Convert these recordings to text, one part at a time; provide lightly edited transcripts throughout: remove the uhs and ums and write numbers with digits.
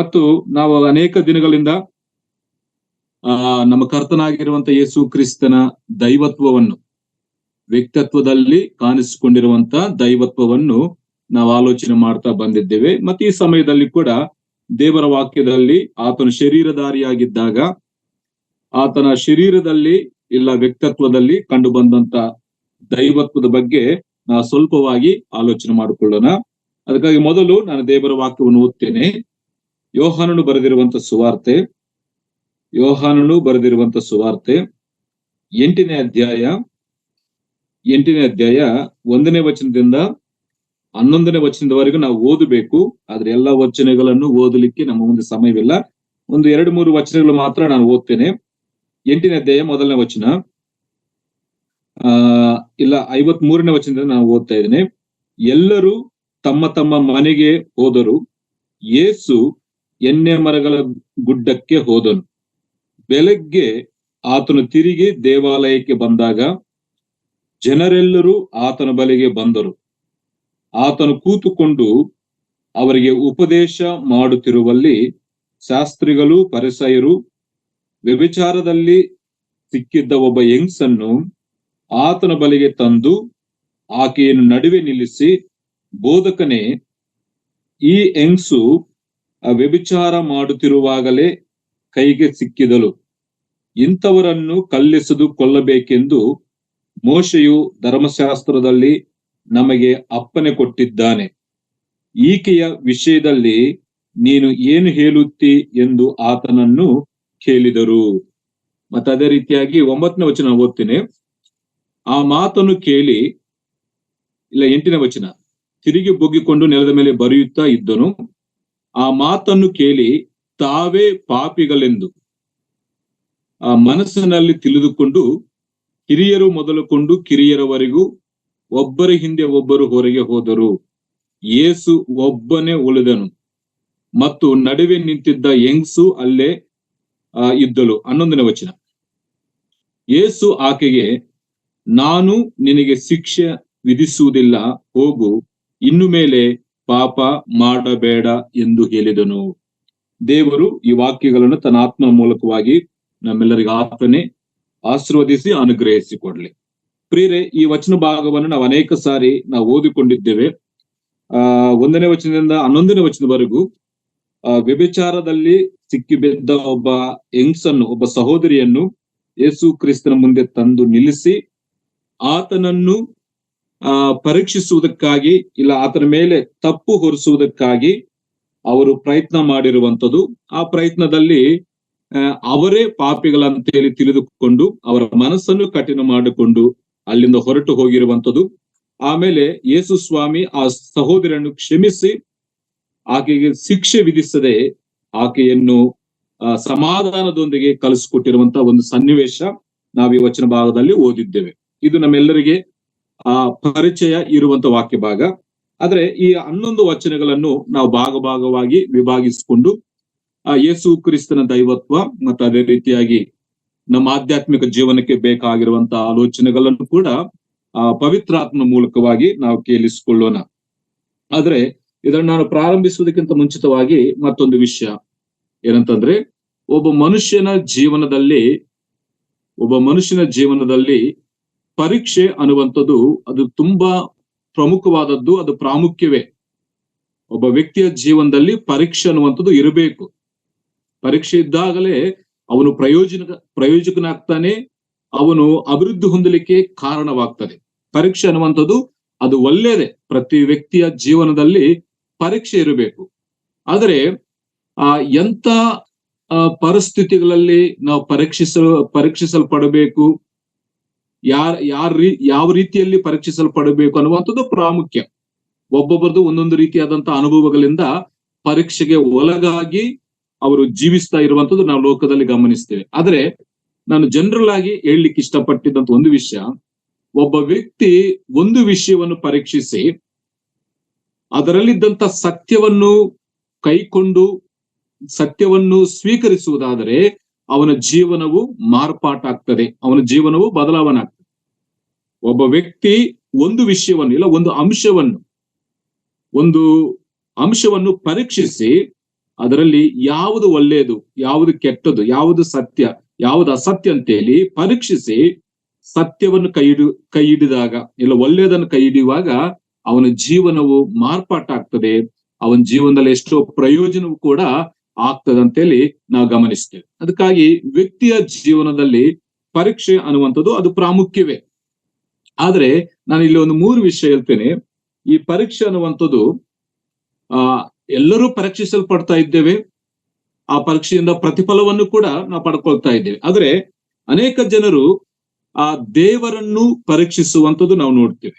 ಮತ್ತು ನಾವು ಅನೇಕ ದಿನಗಳಿಂದ ನಮ್ಮ ಕರ್ತನಾಗಿರುವಂತ ಯೇಸು ಕ್ರಿಸ್ತನ ದೈವತ್ವವನ್ನು, ವ್ಯಕ್ತಿತ್ವದಲ್ಲಿ ಕಾಣಿಸಿಕೊಂಡಿರುವಂತ ದೈವತ್ವವನ್ನು ನಾವು ಆಲೋಚನೆ ಮಾಡ್ತಾ ಬಂದಿದ್ದೇವೆ. ಮತ್ತೆ ಈ ಸಮಯದಲ್ಲಿ ಕೂಡ ದೇವರ ವಾಕ್ಯದಲ್ಲಿ ಆತನು ಶರೀರಧಾರಿಯಾಗಿದ್ದಾಗ ಆತನ ಶರೀರದಲ್ಲಿ ಇಲ್ಲ ವ್ಯಕ್ತಿತ್ವದಲ್ಲಿ ಕಂಡು ಬಂದಂತ ದೈವತ್ವದ ಬಗ್ಗೆ ನಾವು ಸ್ವಲ್ಪವಾಗಿ ಆಲೋಚನೆ ಮಾಡಿಕೊಳ್ಳೋಣ. ಅದಕ್ಕಾಗಿ ಮೊದಲು ನಾನು ದೇವರ ವಾಕ್ಯವನ್ನು ಓದ್ತೇನೆ. ಯೋಹಾನನು ಬರೆದಿರುವಂತ ಸುವಾರ್ತೆ 8ನೇ ಅಧ್ಯಾಯ 1ನೇ ವಚನದಿಂದ 11ನೇ ವಚನದವರೆಗೂ ನಾವು ಓದಬೇಕು. ಆದ್ರೆ ಎಲ್ಲಾ ವಚನಗಳನ್ನು ಓದಲಿಕ್ಕೆ ನಮ್ಮ ಮುಂದೆ ಸಮಯವಿಲ್ಲ. ಒಂದು 2-3 ವಚನಗಳು ಮಾತ್ರ ನಾನು ಓದ್ತೇನೆ. 8ನೇ ಅಧ್ಯಾಯ 1ನೇ ವಚನ, 53ನೇ ವಚನದಿಂದ ನಾನು ಓದ್ತಾ ಇದ್ದೇನೆ. ಎಲ್ಲರೂ ತಮ್ಮ ತಮ್ಮ ಮನೆಗೆ ಹೋದರು. ಯೇಸು ಎಣ್ಣೆ ಮರಗಳ ಗುಡ್ಡಕ್ಕೆ ಹೋದನು. ಬೆಳಗ್ಗೆ ಆತನು ತಿರುಗಿ ದೇವಾಲಯಕ್ಕೆ ಬಂದಾಗ ಜನರೆಲ್ಲರೂ ಆತನ ಬಳಿಗೆ ಬಂದರು. ಆತನು ಕೂತುಕೊಂಡು ಅವರಿಗೆ ಉಪದೇಶ ಮಾಡುತ್ತಿರುವಲ್ಲಿ ಶಾಸ್ತ್ರಿಗಳು ಫರಿಸಾಯರು ವ್ಯಭಿಚಾರದಲ್ಲಿ ಸಿಕ್ಕಿದ್ದ ಒಬ್ಬ ಹೆಂಗಸನ್ನು ಆತನ ಬಳಿಗೆ ತಂದು ಆಕೆಯನ್ನು ನಡುವೆ ನಿಲ್ಲಿಸಿ, ಬೋಧಕನೇ, ಈ ಹೆಂಗಸು ವ್ಯಭಿಚಾರ ಮಾಡುತ್ತಿರುವಾಗಲೇ ಕೈಗೆ ಸಿಕ್ಕಿದಳು. ಇಂಥವರನ್ನು ಕಲ್ಲೆಸೆದು ಕೊಲ್ಲಬೇಕೆಂದು ಮೋಶೆಯು ಧರ್ಮಶಾಸ್ತ್ರದಲ್ಲಿ ನಮಗೆ ಅಪ್ಪಣೆ ಕೊಟ್ಟಿದ್ದಾನೆ. ಈಕೆಯ ವಿಷಯದಲ್ಲಿ ನೀನು ಏನು ಹೇಳುತ್ತಿ ಎಂದು ಆತನನ್ನು ಕೇಳಿದರು. ಮತ್ತೆ ಅದೇ ರೀತಿಯಾಗಿ 9ನೇ ವಚನ ಓದ್ತೀನಿ. ಆ ಮಾತನ್ನು ಕೇಳಿ 8ನೇ ವಚನ, ತಿರುಗಿ ಬೊಗ್ಗಿಕೊಂಡು ನೆಲದ ಮೇಲೆ ಬರೆಯುತ್ತಾ ಇದ್ದನು. ಆ ಮಾತನ್ನು ಕೇಳಿ ತಾವೇ ಪಾಪಿಗಳೆಂದು ಆ ಮನಸ್ಸಿನಲ್ಲಿ ತಿಳಿದುಕೊಂಡು ಹಿರಿಯರು ಮೊದಲುಕೊಂಡು ಕಿರಿಯರವರೆಗೂ ಒಬ್ಬರ ಹಿಂದೆ ಒಬ್ಬರು ಹೊರಗೆ ಹೋದರು. ಯೇಸು ಒಬ್ಬನೇ ಉಳಿದನು ಮತ್ತು ನಡುವೆ ನಿಂತಿದ್ದ ಹೆಂಗಸು ಅಲ್ಲೇ ಇದ್ದಳು. 11ನೇ ವಚನ, ಯೇಸು ಆಕೆಗೆ, ನಾನು ನಿನಗೆ ಶಿಕ್ಷೆ ವಿಧಿಸುವುದಿಲ್ಲ, ಹೋಗು, ಇನ್ನು ಮೇಲೆ ಪಾಪ ಮಾಡಬೇಡ ಎಂದು ಹೇಳಿದನು. ದೇವರು ಈ ವಾಕ್ಯಗಳನ್ನು ತನ್ನ ಆತ್ಮನ ಮೂಲಕವಾಗಿ ನಮ್ಮೆಲ್ಲರಿಗೆ ಆತನೇ ಆಶೀರ್ವದಿಸಿ ಅನುಗ್ರಹಿಸಿಕೊಡ್ಲಿ. ಪ್ರಿಯರೇ, ಈ ವಚನ ಭಾಗವನ್ನು ನಾವು ಅನೇಕ ಸಾರಿ ನಾವು ಓದಿಕೊಂಡಿದ್ದೇವೆ. 1ನೇ ವಚನದಿಂದ 11ನೇ ವಚನದವರೆಗೂ ವ್ಯಭಿಚಾರದಲ್ಲಿ ಸಿಕ್ಕಿಬಿದ್ದ ಒಬ್ಬ ಹೆಂಗಸನ್ನು, ಒಬ್ಬ ಸಹೋದರಿಯನ್ನು ಯೇಸು ಕ್ರಿಸ್ತನ ಮುಂದೆ ತಂದು ನಿಲ್ಲಿಸಿ ಆತನನ್ನು ಪರೀಕ್ಷಿಸುವುದಕ್ಕಾಗಿ ಇಲ್ಲ ಆತನ ಮೇಲೆ ತಪ್ಪು ಹೊರಿಸುವುದಕ್ಕಾಗಿ ಅವರು ಪ್ರಯತ್ನ ಮಾಡಿರುವಂಥದ್ದು. ಆ ಪ್ರಯತ್ನದಲ್ಲಿ ಅವರೇ ಪಾಪಿಗಳಂತೇಳಿ ತಿಳಿದುಕೊಂಡು ಅವರ ಮನಸ್ಸನ್ನು ಕಠಿಣ ಮಾಡಿಕೊಂಡು ಅಲ್ಲಿಂದ ಹೊರಟು ಹೋಗಿರುವಂಥದ್ದು. ಆಮೇಲೆ ಯೇಸು ಸ್ವಾಮಿ ಆ ಸಹೋದರಿಯನ್ನು ಕ್ಷಮಿಸಿ ಆಕೆಗೆ ಶಿಕ್ಷೆ ವಿಧಿಸದೆ ಆಕೆಯನ್ನು ಸಮಾಧಾನದೊಂದಿಗೆ ಕಲಿಸಿಕೊಟ್ಟಿರುವಂತಹ ಒಂದು ಸನ್ನಿವೇಶ ನಾವು ಈ ವಚನ ಭಾಗದಲ್ಲಿ ಓದಿದ್ದೇವೆ. ಇದು ನಮ್ಮೆಲ್ಲರಿಗೆ ಪರಿಚಯ ಇರುವಂತ ವಾಕ್ಯ ಭಾಗ. ಆದ್ರೆ ಈ 11 ವಚನಗಳನ್ನು ನಾವು ಭಾಗವಾಗಿ ವಿಭಾಗಿಸಿಕೊಂಡು ಯೇಸು ಕ್ರಿಸ್ತನ ದೈವತ್ವ ಮತ್ತು ಅದೇ ರೀತಿಯಾಗಿ ನಮ್ಮ ಆಧ್ಯಾತ್ಮಿಕ ಜೀವನಕ್ಕೆ ಬೇಕಾಗಿರುವಂತಹ ಆಲೋಚನೆಗಳನ್ನು ಕೂಡ ಪವಿತ್ರಾತ್ಮನ ಮೂಲಕವಾಗಿ ನಾವು ಕೇಳಿಸಿಕೊಳ್ಳೋಣ. ಆದ್ರೆ ಇದನ್ನು ನಾನು ಪ್ರಾರಂಭಿಸುವುದಕ್ಕಿಂತ ಮುಂಚಿತವಾಗಿ ಮತ್ತೊಂದು ವಿಷಯ ಏನಂತಂದ್ರೆ, ಒಬ್ಬ ಮನುಷ್ಯನ ಜೀವನದಲ್ಲಿ ಪರೀಕ್ಷೆ ಅನ್ನುವಂಥದ್ದು ಅದು ತುಂಬಾ ಪ್ರಮುಖವಾದದ್ದು, ಅದು ಪ್ರಾಮುಖ್ಯವೇ. ಒಬ್ಬ ವ್ಯಕ್ತಿಯ ಜೀವನದಲ್ಲಿ ಪರೀಕ್ಷೆ ಅನ್ನುವಂಥದ್ದು ಇರಬೇಕು. ಪರೀಕ್ಷೆ ಇದ್ದಾಗಲೇ ಅವನು ಪ್ರಯೋಜಕನಾಗ್ತಾನೆ, ಅವನು ಅಭಿವೃದ್ಧಿ ಹೊಂದಲಿಕ್ಕೆ ಕಾರಣವಾಗ್ತದೆ. ಪರೀಕ್ಷೆ ಅನ್ನುವಂಥದ್ದು ಅದು ಒಳ್ಳೆಯದೇ. ಪ್ರತಿ ವ್ಯಕ್ತಿಯ ಜೀವನದಲ್ಲಿ ಪರೀಕ್ಷೆ ಇರಬೇಕು. ಆದರೆ ಎಂತ ಪರಿಸ್ಥಿತಿಗಳಲ್ಲಿ ನಾವು ಪರೀಕ್ಷಿಸಲ್ಪಡಬೇಕು, ಯಾವ ರೀತಿಯಲ್ಲಿ ಪರೀಕ್ಷಿಸಲ್ಪಡಬೇಕು ಅನ್ನುವಂಥದ್ದು ಪ್ರಾಮುಖ್ಯ. ಒಬ್ಬೊಬ್ಬರದು ಒಂದೊಂದು ರೀತಿಯಾದಂತಹ ಅನುಭವಗಳಿಂದ ಪರೀಕ್ಷೆಗೆ ಒಳಗಾಗಿ ಅವರು ಜೀವಿಸ್ತಾ ಇರುವಂತದ್ದು ನಾವು ಲೋಕದಲ್ಲಿ ಗಮನಿಸ್ತೇವೆ. ಆದ್ರೆ ನಾನು ಜನರಲ್ ಆಗಿ ಹೇಳಲಿಕ್ಕೆ ಇಷ್ಟಪಟ್ಟಿದ್ದಂತ ಒಂದು ವಿಷಯ, ಒಬ್ಬ ವ್ಯಕ್ತಿ ಒಂದು ವಿಷಯವನ್ನು ಪರೀಕ್ಷಿಸಿ ಅದರಲ್ಲಿದ್ದಂತ ಸತ್ಯವನ್ನು ಕೈಕೊಂಡು ಸತ್ಯವನ್ನು ಸ್ವೀಕರಿಸುವುದಾದರೆ ಅವನ ಜೀವನವು ಮಾರ್ಪಾಟಾಗ್ತದೆ, ಅವನ ಜೀವನವು ಬದಲಾವಣೆ ಆಗ್ತದೆ. ಒಬ್ಬ ವ್ಯಕ್ತಿ ಒಂದು ವಿಷಯವನ್ನು ಇಲ್ಲ ಒಂದು ಅಂಶವನ್ನು ಪರೀಕ್ಷಿಸಿ ಅದರಲ್ಲಿ ಯಾವುದು ಒಳ್ಳೆಯದು, ಯಾವುದು ಕೆಟ್ಟದ್ದು, ಯಾವುದು ಸತ್ಯ, ಯಾವುದು ಅಸತ್ಯ ಅಂತೇಳಿ ಪರೀಕ್ಷಿಸಿ ಸತ್ಯವನ್ನು ಕೈ ಹಿಡಿದಾಗ, ಇಲ್ಲ ಒಳ್ಳೆಯದನ್ನು ಕೈ ಹಿಡಿಯುವಾಗ ಅವನ ಜೀವನವು ಮಾರ್ಪಾಟಾಗ್ತದೆ. ಅವನ ಜೀವನದಲ್ಲಿ ಎಷ್ಟೋ ಪ್ರಯೋಜನವೂ ಕೂಡ ಆಗ್ತದೆ ಅಂತೇಳಿ ನಾವು ಗಮನಿಸ್ತೇವೆ. ಅದಕ್ಕಾಗಿ ವ್ಯಕ್ತಿಯ ಜೀವನದಲ್ಲಿ ಪರೀಕ್ಷೆ ಅನ್ನುವಂಥದ್ದು ಅದು ಪ್ರಾಮುಖ್ಯವೇ. ಆದ್ರೆ ನಾನು ಇಲ್ಲಿ ಒಂದು 3 ವಿಷಯ ಹೇಳ್ತೇನೆ. ಈ ಪರೀಕ್ಷೆ ಅನ್ನುವಂಥದ್ದು ಎಲ್ಲರೂ ಪರೀಕ್ಷಿಸಲ್ಪಡ್ತಾ ಇದ್ದೇವೆ. ಆ ಪರೀಕ್ಷೆಯಿಂದ ಪ್ರತಿಫಲವನ್ನು ಕೂಡ ನಾವು ಪಡ್ಕೊಳ್ತಾ ಇದ್ದೇವೆ. ಆದ್ರೆ ಅನೇಕ ಜನರು ಆ ದೇವರನ್ನು ಪರೀಕ್ಷಿಸುವಂಥದ್ದು ನಾವು ನೋಡ್ತೇವೆ.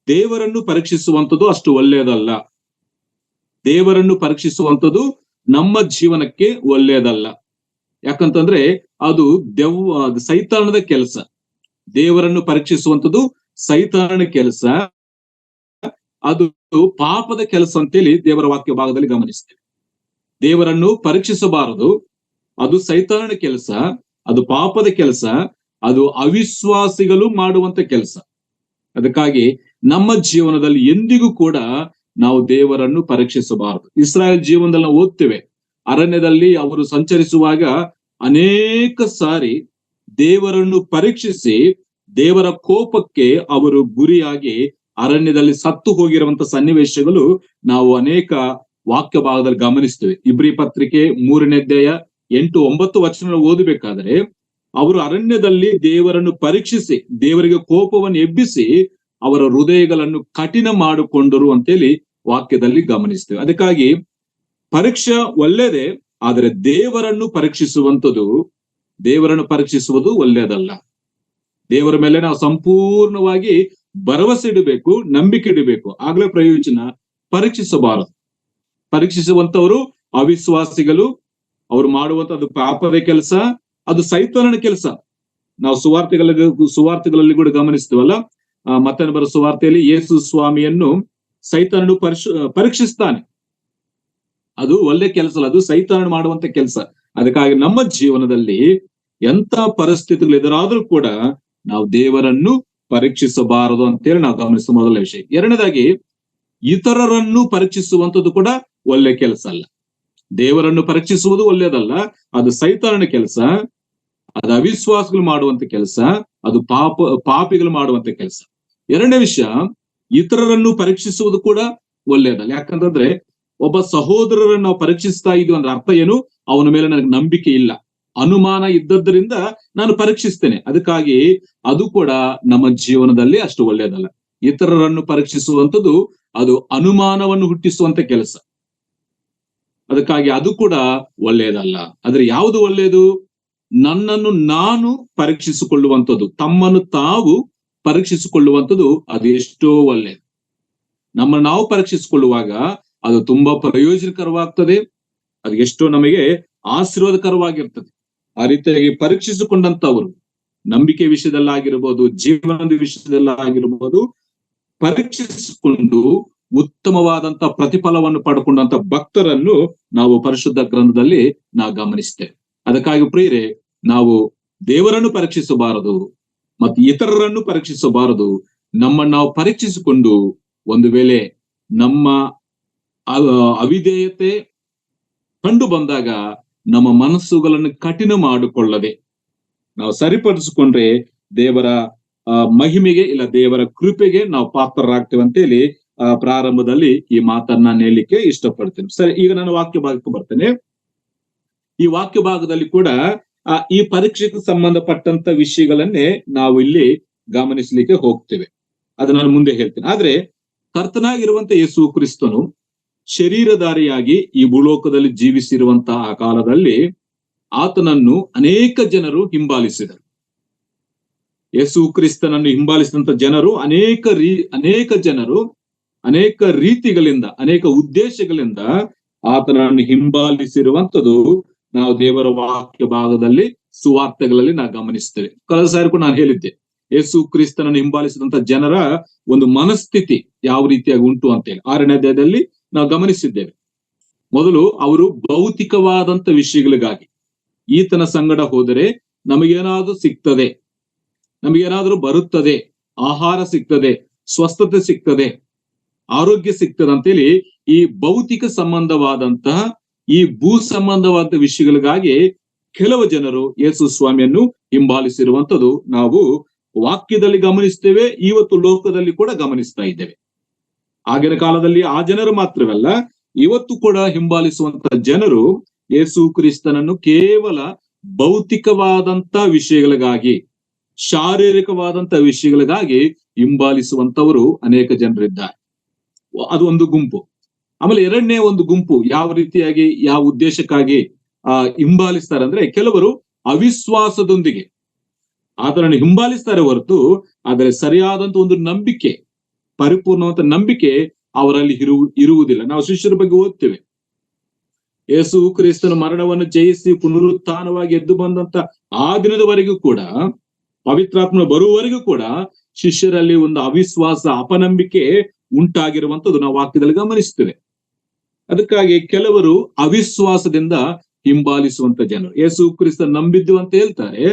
ದೇವರನ್ನು ಪರೀಕ್ಷಿಸುವಂಥದ್ದು ಅಷ್ಟು ಒಳ್ಳೆಯದಲ್ಲ. ದೇವರನ್ನು ಪರೀಕ್ಷಿಸುವಂಥದ್ದು ನಮ್ಮ ಜೀವನಕ್ಕೆ ಒಳ್ಳೆಯದಲ್ಲ. ಯಾಕಂತಂದ್ರೆ ಅದು ಸೈತಾನದ ಕೆಲಸ. ದೇವರನ್ನು ಪರೀಕ್ಷಿಸುವಂಥದ್ದು ಸೈತಾನನ ಕೆಲಸ, ಅದು ಪಾಪದ ಕೆಲಸ ಅಂತೇಳಿ ದೇವರ ವಾಕ್ಯ ಭಾಗದಲ್ಲಿ ಗಮನಿಸ್ತೇವೆ. ದೇವರನ್ನು ಪರೀಕ್ಷಿಸಬಾರದು, ಅದು ಸೈತಾನನ ಕೆಲಸ, ಅದು ಪಾಪದ ಕೆಲಸ, ಅದು ಅವಿಶ್ವಾಸಿಗಳು ಮಾಡುವಂತ ಕೆಲಸ. ಅದಕ್ಕಾಗಿ ನಮ್ಮ ಜೀವನದಲ್ಲಿ ಎಂದಿಗೂ ಕೂಡ ನಾವು ದೇವರನ್ನು ಪರೀಕ್ಷಿಸಬಾರದು. ಇಸ್ರಾಯೇಲ್ ಜೀವನದಲ್ಲಿ ನಾವು ಓದ್ತೇವೆ, ಅರಣ್ಯದಲ್ಲಿ ಅವರು ಸಂಚರಿಸುವಾಗ ಅನೇಕ ಸಾರಿ ದೇವರನ್ನು ಪರೀಕ್ಷಿಸಿ ದೇವರ ಕೋಪಕ್ಕೆ ಅವರು ಗುರಿಯಾಗಿ ಅರಣ್ಯದಲ್ಲಿ ಸತ್ತು ಹೋಗಿರುವಂತ ಸನ್ನಿವೇಶಗಳು ನಾವು ಅನೇಕ ವಾಕ್ಯ ಭಾಗದಲ್ಲಿ ಗಮನಿಸ್ತೇವೆ. ಇಬ್ರಿ ಪತ್ರಿಕೆ 3ನೇ ಅಧ್ಯಾಯ 8-9 ವಚನ ಓದಬೇಕಾದ್ರೆ ಅವರು ಅರಣ್ಯದಲ್ಲಿ ದೇವರನ್ನು ಪರೀಕ್ಷಿಸಿ ದೇವರಿಗೆ ಕೋಪವನ್ನು ಎಬ್ಬಿಸಿ ಅವರ ಹೃದಯಗಳನ್ನು ಕಠಿಣ ಮಾಡಿಕೊಂಡರು ಅಂತೇಳಿ ವಾಕ್ಯದಲ್ಲಿ ಗಮನಿಸ್ತೇವೆ. ಅದಕ್ಕಾಗಿ ಪರೀಕ್ಷೆ ಒಳ್ಳೆಯದೇ, ಆದರೆ ದೇವರನ್ನು ಪರೀಕ್ಷಿಸುವುದು ಒಳ್ಳೆಯದಲ್ಲ. ದೇವರ ಮೇಲೆ ನಾವು ಸಂಪೂರ್ಣವಾಗಿ ಭರವಸೆ ಇಡಬೇಕು, ನಂಬಿಕೆ ಇಡಬೇಕು, ಆಗ್ಲೇ ಪ್ರಯೋಜನ. ಪರೀಕ್ಷಿಸಬಾರದು. ಪರೀಕ್ಷಿಸುವಂತವರು ಅವಿಶ್ವಾಸಿಗಳು, ಅವರು ಮಾಡುವಂತ ಅದು ಪಾಪದ ಕೆಲಸ, ಅದು ಸೈತಾನನ ಕೆಲಸ. ನಾವು ಸುವಾರ್ತೆಗಳಲ್ಲಿ ಕೂಡ ಗಮನಿಸ್ತೀವಲ್ಲ, ಮತ್ತೊಂದು ಬರೋ ಸುವಾರ್ತೆಯಲ್ಲಿ ಯೇಸು ಸ್ವಾಮಿಯನ್ನು ಸೈತಾನನು ಪರೀಕ್ಷಿಸ್ತಾನೆ. ಅದು ಒಳ್ಳೆ ಕೆಲಸ ಅಲ್ಲ, ಅದು ಸೈತಾನ ಮಾಡುವಂತ ಕೆಲಸ. ಅದಕ್ಕಾಗಿ ನಮ್ಮ ಜೀವನದಲ್ಲಿ ಎಂತ ಪರಿಸ್ಥಿತಿಗಳು ಎದುರಾದ್ರೂ ಕೂಡ ನಾವು ದೇವರನ್ನು ಪರೀಕ್ಷಿಸಬಾರದು ಅಂತೇಳಿ ನಾವು ಗಮನಿಸುವ ಮೊದಲ ವಿಷಯ. ಎರಡನೇದಾಗಿ, ಇತರರನ್ನು ಪರೀಕ್ಷಿಸುವಂಥದ್ದು ಕೂಡ ಒಳ್ಳೆ ಕೆಲಸ ಅಲ್ಲ. ದೇವರನ್ನು ಪರೀಕ್ಷಿಸುವುದು ಒಳ್ಳೆಯದಲ್ಲ, ಅದು ಸೈತಾನನ ಕೆಲಸ, ಅದು ಅವಿಶ್ವಾಸಗಳು ಮಾಡುವಂತ ಕೆಲಸ, ಅದು ಪಾಪಿಗಳು ಮಾಡುವಂತ ಕೆಲಸ. ಎರಡನೇ ವಿಷಯ, ಇತರರನ್ನು ಪರೀಕ್ಷಿಸುವುದು ಕೂಡ ಒಳ್ಳೆಯದಲ್ಲ. ಯಾಕಂತಂದ್ರೆ ಒಬ್ಬ ಸಹೋದರರನ್ನು ನಾವು ಪರೀಕ್ಷಿಸ್ತಾ ಇದೀವಿ ಅಂದ್ರೆ ಅರ್ಥ ಏನು? ಅವನ ಮೇಲೆ ನನಗೆ ನಂಬಿಕೆ ಇಲ್ಲ, ಅನುಮಾನ ಇದ್ದದ್ದರಿಂದ ನಾನು ಪರೀಕ್ಷಿಸ್ತೇನೆ. ಅದಕ್ಕಾಗಿ ಅದು ಕೂಡ ನಮ್ಮ ಜೀವನದಲ್ಲಿ ಅಷ್ಟು ಒಳ್ಳೆಯದಲ್ಲ. ಇತರರನ್ನು ಪರೀಕ್ಷಿಸುವಂಥದ್ದು ಅದು ಅನುಮಾನವನ್ನು ಹುಟ್ಟಿಸುವಂತ ಕೆಲಸ. ಅದಕ್ಕಾಗಿ ಅದು ಕೂಡ ಒಳ್ಳೆಯದಲ್ಲ. ಆದ್ರೆ ಯಾವುದು ಒಳ್ಳೆಯದು? ನನ್ನನ್ನು ನಾನು ಪರೀಕ್ಷಿಸಿಕೊಳ್ಳುವಂಥದ್ದು, ತಮ್ಮನ್ನು ತಾವು ಪರೀಕ್ಷಿಸಿಕೊಳ್ಳುವಂಥದ್ದು ಅದು ಎಷ್ಟೋ ಒಳ್ಳೆಯದು. ನಮ್ಮನ್ನು ನಾವು ಪರೀಕ್ಷಿಸಿಕೊಳ್ಳುವಾಗ ಅದು ತುಂಬಾ ಪ್ರಯೋಜನಕರವಾಗ್ತದೆ, ಅದು ಎಷ್ಟೋ ನಮಗೆ ಆಶೀರ್ವಾದಕರವಾಗಿರ್ತದೆ. ಆ ರೀತಿಯಾಗಿ ಪರೀಕ್ಷಿಸಿಕೊಂಡಂತವರು ನಂಬಿಕೆ ವಿಷಯದಲ್ಲಾಗಿರ್ಬೋದು, ಜೀವನದ ವಿಷಯದಲ್ಲಾಗಿರ್ಬೋದು, ಪರೀಕ್ಷಿಸಿಕೊಂಡು ಉತ್ತಮವಾದಂತ ಪ್ರತಿಫಲವನ್ನು ಪಡ್ಕೊಂಡಂತ ಭಕ್ತರನ್ನು ನಾವು ಪರಿಶುದ್ಧ ಗ್ರಂಥದಲ್ಲಿ ನಾವು ಗಮನಿಸ್ತೇವೆ. ಅದಕ್ಕಾಗಿ ಪ್ರಿಯರೇ, ನಾವು ದೇವರನ್ನು ಪರೀಕ್ಷಿಸಬಾರದು ಮತ್ತು ಇತರರನ್ನು ಪರೀಕ್ಷಿಸಬಾರದು. ನಮ್ಮನ್ನು ನಾವು ಪರೀಕ್ಷಿಸಿಕೊಂಡು ಒಂದು ವೇಳೆ ನಮ್ಮ ಅವಿಧೇಯತೆ ಕಂಡು ಬಂದಾಗ ನಮ್ಮ ಮನಸ್ಸುಗಳನ್ನು ಕಠಿಣ ಮಾಡಿಕೊಳ್ಳದೆ ನಾವು ಸರಿಪಡಿಸಿಕೊಂಡ್ರೆ ದೇವರ ಮಹಿಮೆಗೆ, ಇಲ್ಲ ದೇವರ ಕೃಪೆಗೆ ನಾವು ಪಾತ್ರರಾಗ್ತೇವೆ ಅಂತೇಳಿ ಪ್ರಾರಂಭದಲ್ಲಿ ಈ ಮಾತನ್ನ ನಾನು ಹೇಳಲಿಕ್ಕೆ ಇಷ್ಟಪಡ್ತೇನೆ. ಸರಿ, ಈಗ ನಾನು ವಾಕ್ಯ ಭಾಗಕ್ಕೆ ಬರ್ತೇನೆ. ಈ ವಾಕ್ಯ ಭಾಗದಲ್ಲಿ ಕೂಡ ಈ ಪರೀಕ್ಷೆಗೆ ಸಂಬಂಧಪಟ್ಟಂತ ವಿಷಯಗಳನ್ನೇ ನಾವು ಇಲ್ಲಿ ಗಮನಿಸಲಿಕ್ಕೆ ಹೋಗ್ತೇವೆ. ಅದನ್ನ ನಾನು ಮುಂದೆ ಹೇಳ್ತೇನೆ. ಆದ್ರೆ ಕರ್ತನಾಗಿರುವಂತ ಯೇಸು ಕ್ರಿಸ್ತನು ಶರೀರಧಾರಿಯಾಗಿ ಈ ಭೂಲೋಕದಲ್ಲಿ ಜೀವಿಸಿರುವಂತಹ ಆ ಕಾಲದಲ್ಲಿ ಆತನನ್ನು ಅನೇಕ ಜನರು ಹಿಂಬಾಲಿಸಿದರು. ಯೇಸು ಕ್ರಿಸ್ತನನ್ನು ಹಿಂಬಾಲಿಸಿದಂತ ಜನರು ಅನೇಕ ಜನರು ಅನೇಕ ರೀತಿಗಳಿಂದ, ಅನೇಕ ಉದ್ದೇಶಗಳಿಂದ ಆತನನ್ನು ಹಿಂಬಾಲಿಸಿರುವಂತದ್ದು ನಾವು ದೇವರ ವಾಕ್ಯ ಭಾಗದಲ್ಲಿ ಸುವಾರ್ತೆಗಳಲ್ಲಿ ನಾವು ಗಮನಿಸ್ತೇವೆ. ಕಳೆದ ಸಾರಿ ಕೂಡ ನಾನು ಹೇಳಿದ್ದೆ, ಯೇಸು ಕ್ರಿಸ್ತನನ್ನು ಹಿಂಬಾಲಿಸಿದಂತ ಜನರ ಒಂದು ಮನಸ್ಥಿತಿ ಯಾವ ರೀತಿಯಾಗಿ ಉಂಟು ಅಂತೇಳಿ 6ನೇ ಅಧ್ಯಾಯದಲ್ಲಿ ನಾವು ಗಮನಿಸಿದ್ದೇವೆ. ಮೊದಲು ಅವರು ಭೌತಿಕವಾದಂತ ವಿಷಯಗಳಿಗಾಗಿ, ಈತನ ಸಂಗಡ ಹೋದರೆ ನಮಗೇನಾದ್ರೂ ಸಿಗ್ತದೆ, ನಮಗೇನಾದ್ರೂ ಬರುತ್ತದೆ, ಆಹಾರ ಸಿಗ್ತದೆ, ಸ್ವಸ್ಥತೆ ಸಿಗ್ತದೆ, ಆರೋಗ್ಯ ಸಿಗ್ತದೆ ಅಂತೇಳಿ ಈ ಭೌತಿಕ ಸಂಬಂಧವಾದಂತಹ ಈ ಭೂ ಸಂಬಂಧವಾದ ವಿಷಯಗಳಿಗಾಗಿ ಕೆಲವು ಜನರು ಯೇಸು ಸ್ವಾಮಿಯನ್ನು ಹಿಂಬಾಲಿಸಿರುವಂತದ್ದು ನಾವು ವಾಕ್ಯದಲ್ಲಿ ಗಮನಿಸ್ತೇವೆ, ಇವತ್ತು ಲೋಕದಲ್ಲಿ ಕೂಡ ಗಮನಿಸ್ತಾ ಇದ್ದೇವೆ. ಆಗಿನ ಕಾಲದಲ್ಲಿ ಆ ಜನರು ಮಾತ್ರವಲ್ಲ, ಇವತ್ತು ಕೂಡ ಹಿಂಬಾಲಿಸುವಂತ ಜನರು ಯೇಸು ಕ್ರಿಸ್ತನನ್ನು ಕೇವಲ ಭೌತಿಕವಾದಂತ ವಿಷಯಗಳಿಗಾಗಿ, ಶಾರೀರಿಕವಾದಂತ ವಿಷಯಗಳಿಗಾಗಿ ಹಿಂಬಾಲಿಸುವಂತವರು ಅನೇಕ ಜನರಿದ್ದಾರೆ. ಅದು ಒಂದು ಗುಂಪು. ಆಮೇಲೆ ಎರಡನೇ ಒಂದು ಗುಂಪು ಯಾವ ರೀತಿಯಾಗಿ, ಯಾವ ಉದ್ದೇಶಕ್ಕಾಗಿ ಹಿಂಬಾಲಿಸ್ತಾರೆ ಅಂದ್ರೆ, ಕೆಲವರು ಅವಿಶ್ವಾಸದೊಂದಿಗೆ ಆತನನ್ನು ಹಿಂಬಾಲಿಸ್ತಾರೆ ಹೊರತು ಆದರೆ ಸರಿಯಾದಂತ ಒಂದು ನಂಬಿಕೆ, ಪರಿಪೂರ್ಣವಾದ ನಂಬಿಕೆ ಅವರಲ್ಲಿ ಇರುವುದಿಲ್ಲ. ನಾವು ಶಿಷ್ಯರ ಬಗ್ಗೆ ಓದ್ತೇವೆ, ಯೇಸು ಕ್ರಿಸ್ತನ ಮರಣವನ್ನು ಜಯಿಸಿ ಪುನರುತ್ಥಾನವಾಗಿ ಎದ್ದು ಬಂದಂತ ಆ ದಿನದವರೆಗೂ ಕೂಡ, ಪವಿತ್ರಾತ್ಮ ಬರುವವರೆಗೂ ಕೂಡ ಶಿಷ್ಯರಲ್ಲಿ ಒಂದು ಅವಿಶ್ವಾಸ, ಅಪನಂಬಿಕೆ ಉಂಟಾಗಿರುವಂತದ್ದು ನಾವು ವಾಕ್ಯದಲ್ಲಿ ಗಮನಿಸ್ತೇವೆ. ಅದಕ್ಕಾಗಿ ಕೆಲವರು ಅವಿಶ್ವಾಸದಿಂದ ಹಿಂಬಾಲಿಸುವಂತ ಜನರು ಯೇಸು ಕ್ರಿಸ್ತ ನಂಬಿದ್ದು ಅಂತ ಹೇಳ್ತಾರೆ,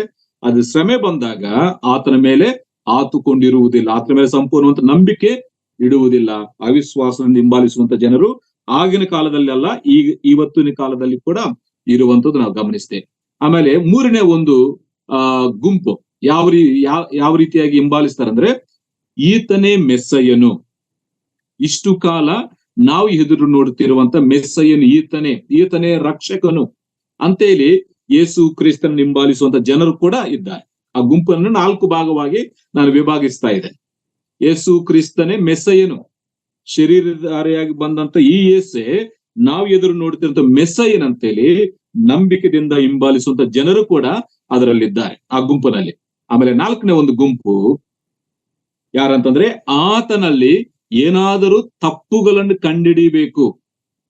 ಅದು ಶ್ರಮೆ ಬಂದಾಗ ಆತನ ಮೇಲೆ ಆತುಕೊಂಡಿರುವುದಿಲ್ಲ, ಆತನ ಮೇಲೆ ಸಂಪೂರ್ಣವಂತ ನಂಬಿಕೆ ಇಡುವುದಿಲ್ಲ. ಅವಿಶ್ವಾಸದಿಂದ ಹಿಂಬಾಲಿಸುವಂತ ಜನರು ಆಗಿನ ಕಾಲದಲ್ಲಿ ಅಲ್ಲ, ಇವತ್ತಿನ ಕಾಲದಲ್ಲಿ ಕೂಡ ಇರುವಂತದ್ದು ನಾವು ಗಮನಿಸ್ತೇವೆ. ಆಮೇಲೆ ಮೂರನೇ ಒಂದು ಗುಂಪು ಯಾವ ರೀತಿಯಾಗಿ ಹಿಂಬಾಲಿಸ್ತಾರೆ ಅಂದ್ರೆ, ಈತನೇ ಮೆಸ್ಸಯ್ಯನು, ಇಷ್ಟು ಕಾಲ ನಾವು ಎದುರು ನೋಡುತ್ತಿರುವಂತ ಮೆಸ್ಸಯ್ಯನು ಈತನೇ ರಕ್ಷಕನು ಅಂತೇಳಿ ಯೇಸು ಕ್ರಿಸ್ತನ ಹಿಂಬಾಲಿಸುವಂತ ಜನರು ಕೂಡ ಇದ್ದಾರೆ. ಆ ಗುಂಪನ್ನು 4 ಭಾಗವಾಗಿ ನಾನು ವಿಭಾಗಿಸ್ತಾ ಇದ್ದೇನೆ. ಯೇಸು ಕ್ರಿಸ್ತನೇ ಮೆಸ್ಸಯ್ಯನು, ಶರೀರಧಾರಿಯಾಗಿ ಬಂದಂತ ಈ ಯೇಸೆ ನಾವು ಎದುರು ನೋಡ್ತಿರುವಂತ ಮೆಸ್ಸಯ್ಯನ್ ಅಂತೇಳಿ ನಂಬಿಕೆದಿಂದ ಹಿಂಬಾಲಿಸುವಂತ ಜನರು ಕೂಡ ಅದರಲ್ಲಿದ್ದಾರೆ, ಆ ಗುಂಪಿನಲ್ಲಿ. ಆಮೇಲೆ 4ನೇ ಒಂದು ಗುಂಪು ಯಾರಂತಂದ್ರೆ, ಆತನಲ್ಲಿ ಏನಾದರೂ ತಪ್ಪುಗಳನ್ನು ಕಂಡುಹಿಡಿಯಬೇಕು,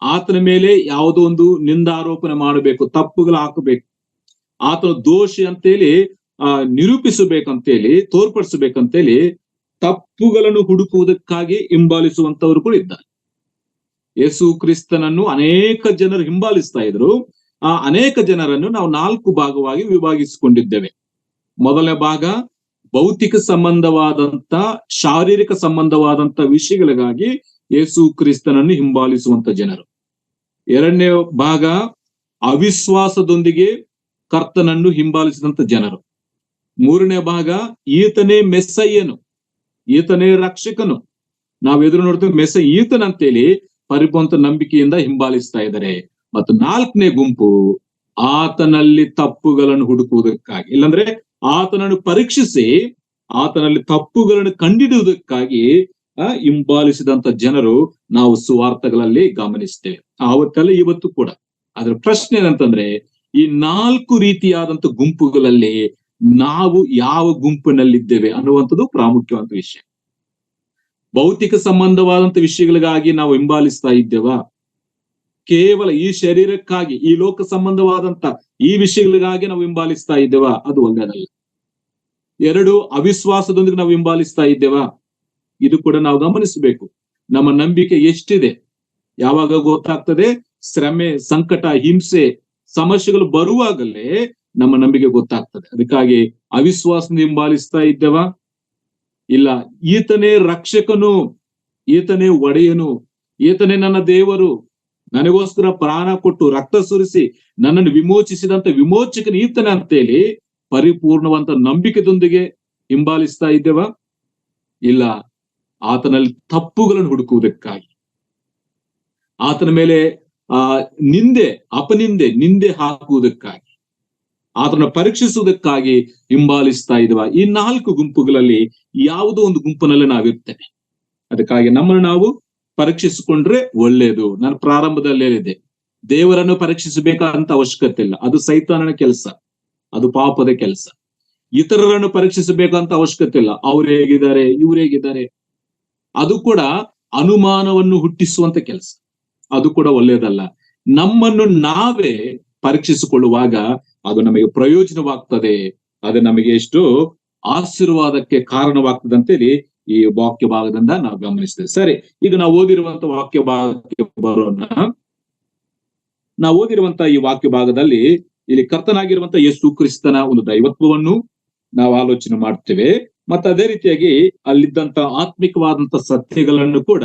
ಆತನ ಮೇಲೆ ಯಾವುದೋ ಒಂದು ನಿಂದಾರೋಪಣೆ ಮಾಡಬೇಕು, ತಪ್ಪುಗಳು ಹಾಕಬೇಕು, ಆತನ ದೋಷಿ ಅಂತೇಳಿ ನಿರೂಪಿಸಬೇಕಂತೇಳಿ, ತೋರ್ಪಡಿಸಬೇಕಂತೇಳಿ ತಪ್ಪುಗಳನ್ನು ಹುಡುಕುವುದಕ್ಕಾಗಿ ಹಿಂಬಾಲಿಸುವಂತವರು ಕೂಡ ಇದ್ದಾರೆ. ಯೇಸು ಕ್ರಿಸ್ತನನ್ನು ಅನೇಕ ಜನರು ಹಿಂಬಾಲಿಸ್ತಾ ಇದ್ರು. ಆ ಅನೇಕ ಜನರನ್ನು ನಾವು 4 ಭಾಗವಾಗಿ ವಿಭಾಗಿಸಿಕೊಂಡಿದ್ದೇವೆ. ಮೊದಲನೇ ಭಾಗ ಭೌತಿಕ ಸಂಬಂಧವಾದಂತ, ಶಾರೀರಿಕ ಸಂಬಂಧವಾದಂತ ವಿಷಯಗಳಿಗಾಗಿ ಯೇಸು ಕ್ರಿಸ್ತನನ್ನು ಹಿಂಬಾಲಿಸುವಂತ ಜನರು. ಎರಡನೇ ಭಾಗ ಅವಿಶ್ವಾಸದೊಂದಿಗೆ ಕರ್ತನನ್ನು ಹಿಂಬಾಲಿಸಿದಂತ ಜನರು. ಮೂರನೇ ಭಾಗ ಈತನೇ ಮೆಸ್ಸಯ್ಯನು, ಈತನೇ ರಕ್ಷಕನು, ನಾವ್ ಎದುರು ನೋಡ್ತೇವೆ ಮೆಸ್ಸಯ್ಯ ಈತನಂತೇಳಿ ಪರಿಪೂರ್ಣ ನಂಬಿಕೆಯಿಂದ ಹಿಂಬಾಲಿಸ್ತಾ ಇದ್ದಾರೆ. ಮತ್ತು 4ನೇ ಗುಂಪು ಆತನಲ್ಲಿ ತಪ್ಪುಗಳನ್ನು ಹುಡುಕುವುದಕ್ಕಾಗಿ, ಇಲ್ಲಾಂದ್ರೆ ಆತನನ್ನು ಪರೀಕ್ಷಿಸಿ ಆತನಲ್ಲಿ ತಪ್ಪುಗಳನ್ನು ಕಂಡಿಡುವುದಕ್ಕಾಗಿ ಹಿಂಬಾಲಿಸಿದಂತ ಜನರು ನಾವು ಸುವಾರ್ತೆಗಳಲ್ಲಿ ಗಮನಿಸ್ತೇವೆ, ಆವತ್ತಲ್ಲ ಇವತ್ತು ಕೂಡ. ಅದ್ರ ಪ್ರಶ್ನೆ ಏನಂತಂದ್ರೆ, ಈ 4 ರೀತಿಯಾದಂತ ಗುಂಪುಗಳಲ್ಲಿ ನಾವು ಯಾವ ಗುಂಪಿನಲ್ಲಿದ್ದೇವೆ ಅನ್ನುವಂಥದ್ದು ಪ್ರಾಮುಖ್ಯವಾದ ವಿಷಯ. ಭೌತಿಕ ಸಂಬಂಧವಾದಂತ ವಿಷಯಗಳಿಗಾಗಿ ನಾವು ಹಿಂಬಾಲಿಸ್ತಾ ಇದ್ದೇವಾ? ಕೇವಲ ಈ ಶರೀರಕ್ಕಾಗಿ, ಈ ಲೋಕ ಸಂಬಂಧವಾದಂತ ಈ ವಿಷಯಗಳಿಗಾಗಿ ನಾವು ಹಿಂಬಾಲಿಸ್ತಾ ಇದ್ದೇವಾ? ಅದು ಒಳ್ಳೆಯದಲ್ಲ. 2, ಅವಿಶ್ವಾಸದೊಂದಿಗೆ ನಾವು ಹಿಂಬಾಲಿಸ್ತಾ ಇದ್ದೇವಾ? ಇದು ಕೂಡ ನಾವು ಗಮನಿಸಬೇಕು. ನಮ್ಮ ನಂಬಿಕೆ ಎಷ್ಟಿದೆ? ಯಾವಾಗ ಗೊತ್ತಾಗ್ತದೆ? ಶ್ರಮೆ, ಸಂಕಟ, ಹಿಂಸೆ, ಸಮಸ್ಯೆಗಳು ಬರುವಾಗಲೇ ನಮ್ಮ ನಂಬಿಕೆ ಗೊತ್ತಾಗ್ತದೆ. ಅದಕ್ಕಾಗಿ ಅವಿಶ್ವಾಸದಿಂದ ಹಿಂಬಾಲಿಸ್ತಾ ಇದ್ದೇವಾ? ಇಲ್ಲ, ಈತನೇ ರಕ್ಷಕನು, ಈತನೇ ಒಡೆಯನು, ಈತನೇ ನನ್ನ ದೇವರು, ನನಗೋಸ್ಕರ ಪ್ರಾಣ ಕೊಟ್ಟು ರಕ್ತ ಸುರಿಸಿ ನನ್ನನ್ನು ವಿಮೋಚಿಸಿದಂತ ವಿಮೋಚಕನ ಈತನೇ ಅಂತೇಳಿ ಪರಿಪೂರ್ಣವಂತ ನಂಬಿಕೆದೊಂದಿಗೆ ಹಿಂಬಾಲಿಸ್ತಾ ಇದ್ದೇವಾ? ಇಲ್ಲ, ಆತನಲ್ಲಿ ತಪ್ಪುಗಳನ್ನು ಹುಡುಕುವುದಕ್ಕಾಗಿ, ಆತನ ಮೇಲೆ ನಿಂದೆ ಹಾಕುವುದಕ್ಕಾಗಿ, ಆತನ ಪರೀಕ್ಷಿಸುವುದಕ್ಕಾಗಿ ಹಿಂಬಾಲಿಸ್ತಾ ಇದ್ದೇವಾ? ಈ 4 ಗುಂಪುಗಳಲ್ಲಿ ಯಾವುದೋ ಒಂದು ಗುಂಪಿನಲ್ಲಿ ನಾವಿರ್ತೇವೆ. ಅದಕ್ಕಾಗಿ ನಮ್ಮನ್ನು ನಾವು ಪರೀಕ್ಷಿಸಿಕೊಂಡ್ರೆ ಒಳ್ಳೆಯದು. ನಾನು ಪ್ರಾರಂಭದಲ್ಲಿ ಹೇಳಿದೆ, ದೇವರನ್ನು ಪರೀಕ್ಷಿಸಬೇಕಂತ ಅವಶ್ಯಕತೆ ಇಲ್ಲ, ಅದು ಸೈತಾನನ ಕೆಲಸ, ಅದು ಪಾಪದ ಕೆಲಸ. ಇತರರನ್ನು ಪರೀಕ್ಷಿಸಬೇಕಂತ ಅವಶ್ಯಕತೆ ಇಲ್ಲ, ಅವ್ರು ಹೇಗಿದ್ದಾರೆ, ಇವ್ರು ಹೇಗಿದ್ದಾರೆ, ಅದು ಕೂಡ ಅನುಮಾನವನ್ನು ಹುಟ್ಟಿಸುವಂತ ಕೆಲಸ, ಅದು ಕೂಡ ಒಳ್ಳೆಯದಲ್ಲ. ನಮ್ಮನ್ನು ನಾವೇ ಪರೀಕ್ಷಿಸಿಕೊಳ್ಳುವಾಗ ಅದು ನಮಗೆ ಪ್ರಯೋಜನವಾಗ್ತದೆ, ಅದು ನಮಗೆ ಎಷ್ಟು ಆಶೀರ್ವಾದಕ್ಕೆ ಕಾರಣವಾಗ್ತದೆ ಅಂತೇಳಿ ಈ ವಾಕ್ಯ ಭಾಗದಿಂದ ನಾವು ಗಮನಿಸ್ತೇವೆ. ಸರಿ, ಈಗ ನಾವು ಓದಿರುವಂತ ವಾಕ್ಯ ಭಾಗಕ್ಕೆ ಬರೋಣ. ನಾವು ಓದಿರುವಂತ ಈ ವಾಕ್ಯ ಭಾಗದಲ್ಲಿ ಇಲ್ಲಿ ಕರ್ತನಾಗಿರುವಂತ ಯೇಸು ಕ್ರಿಸ್ತನ ಒಂದು ದೈವತ್ವವನ್ನು ನಾವು ಆಲೋಚನೆ ಮಾಡ್ತೇವೆ. ಮತ್ತೆ ಅದೇ ರೀತಿಯಾಗಿ ಅಲ್ಲಿದ್ದಂತ ಆತ್ಮಿಕವಾದಂತ ಸತ್ಯಗಳನ್ನು ಕೂಡ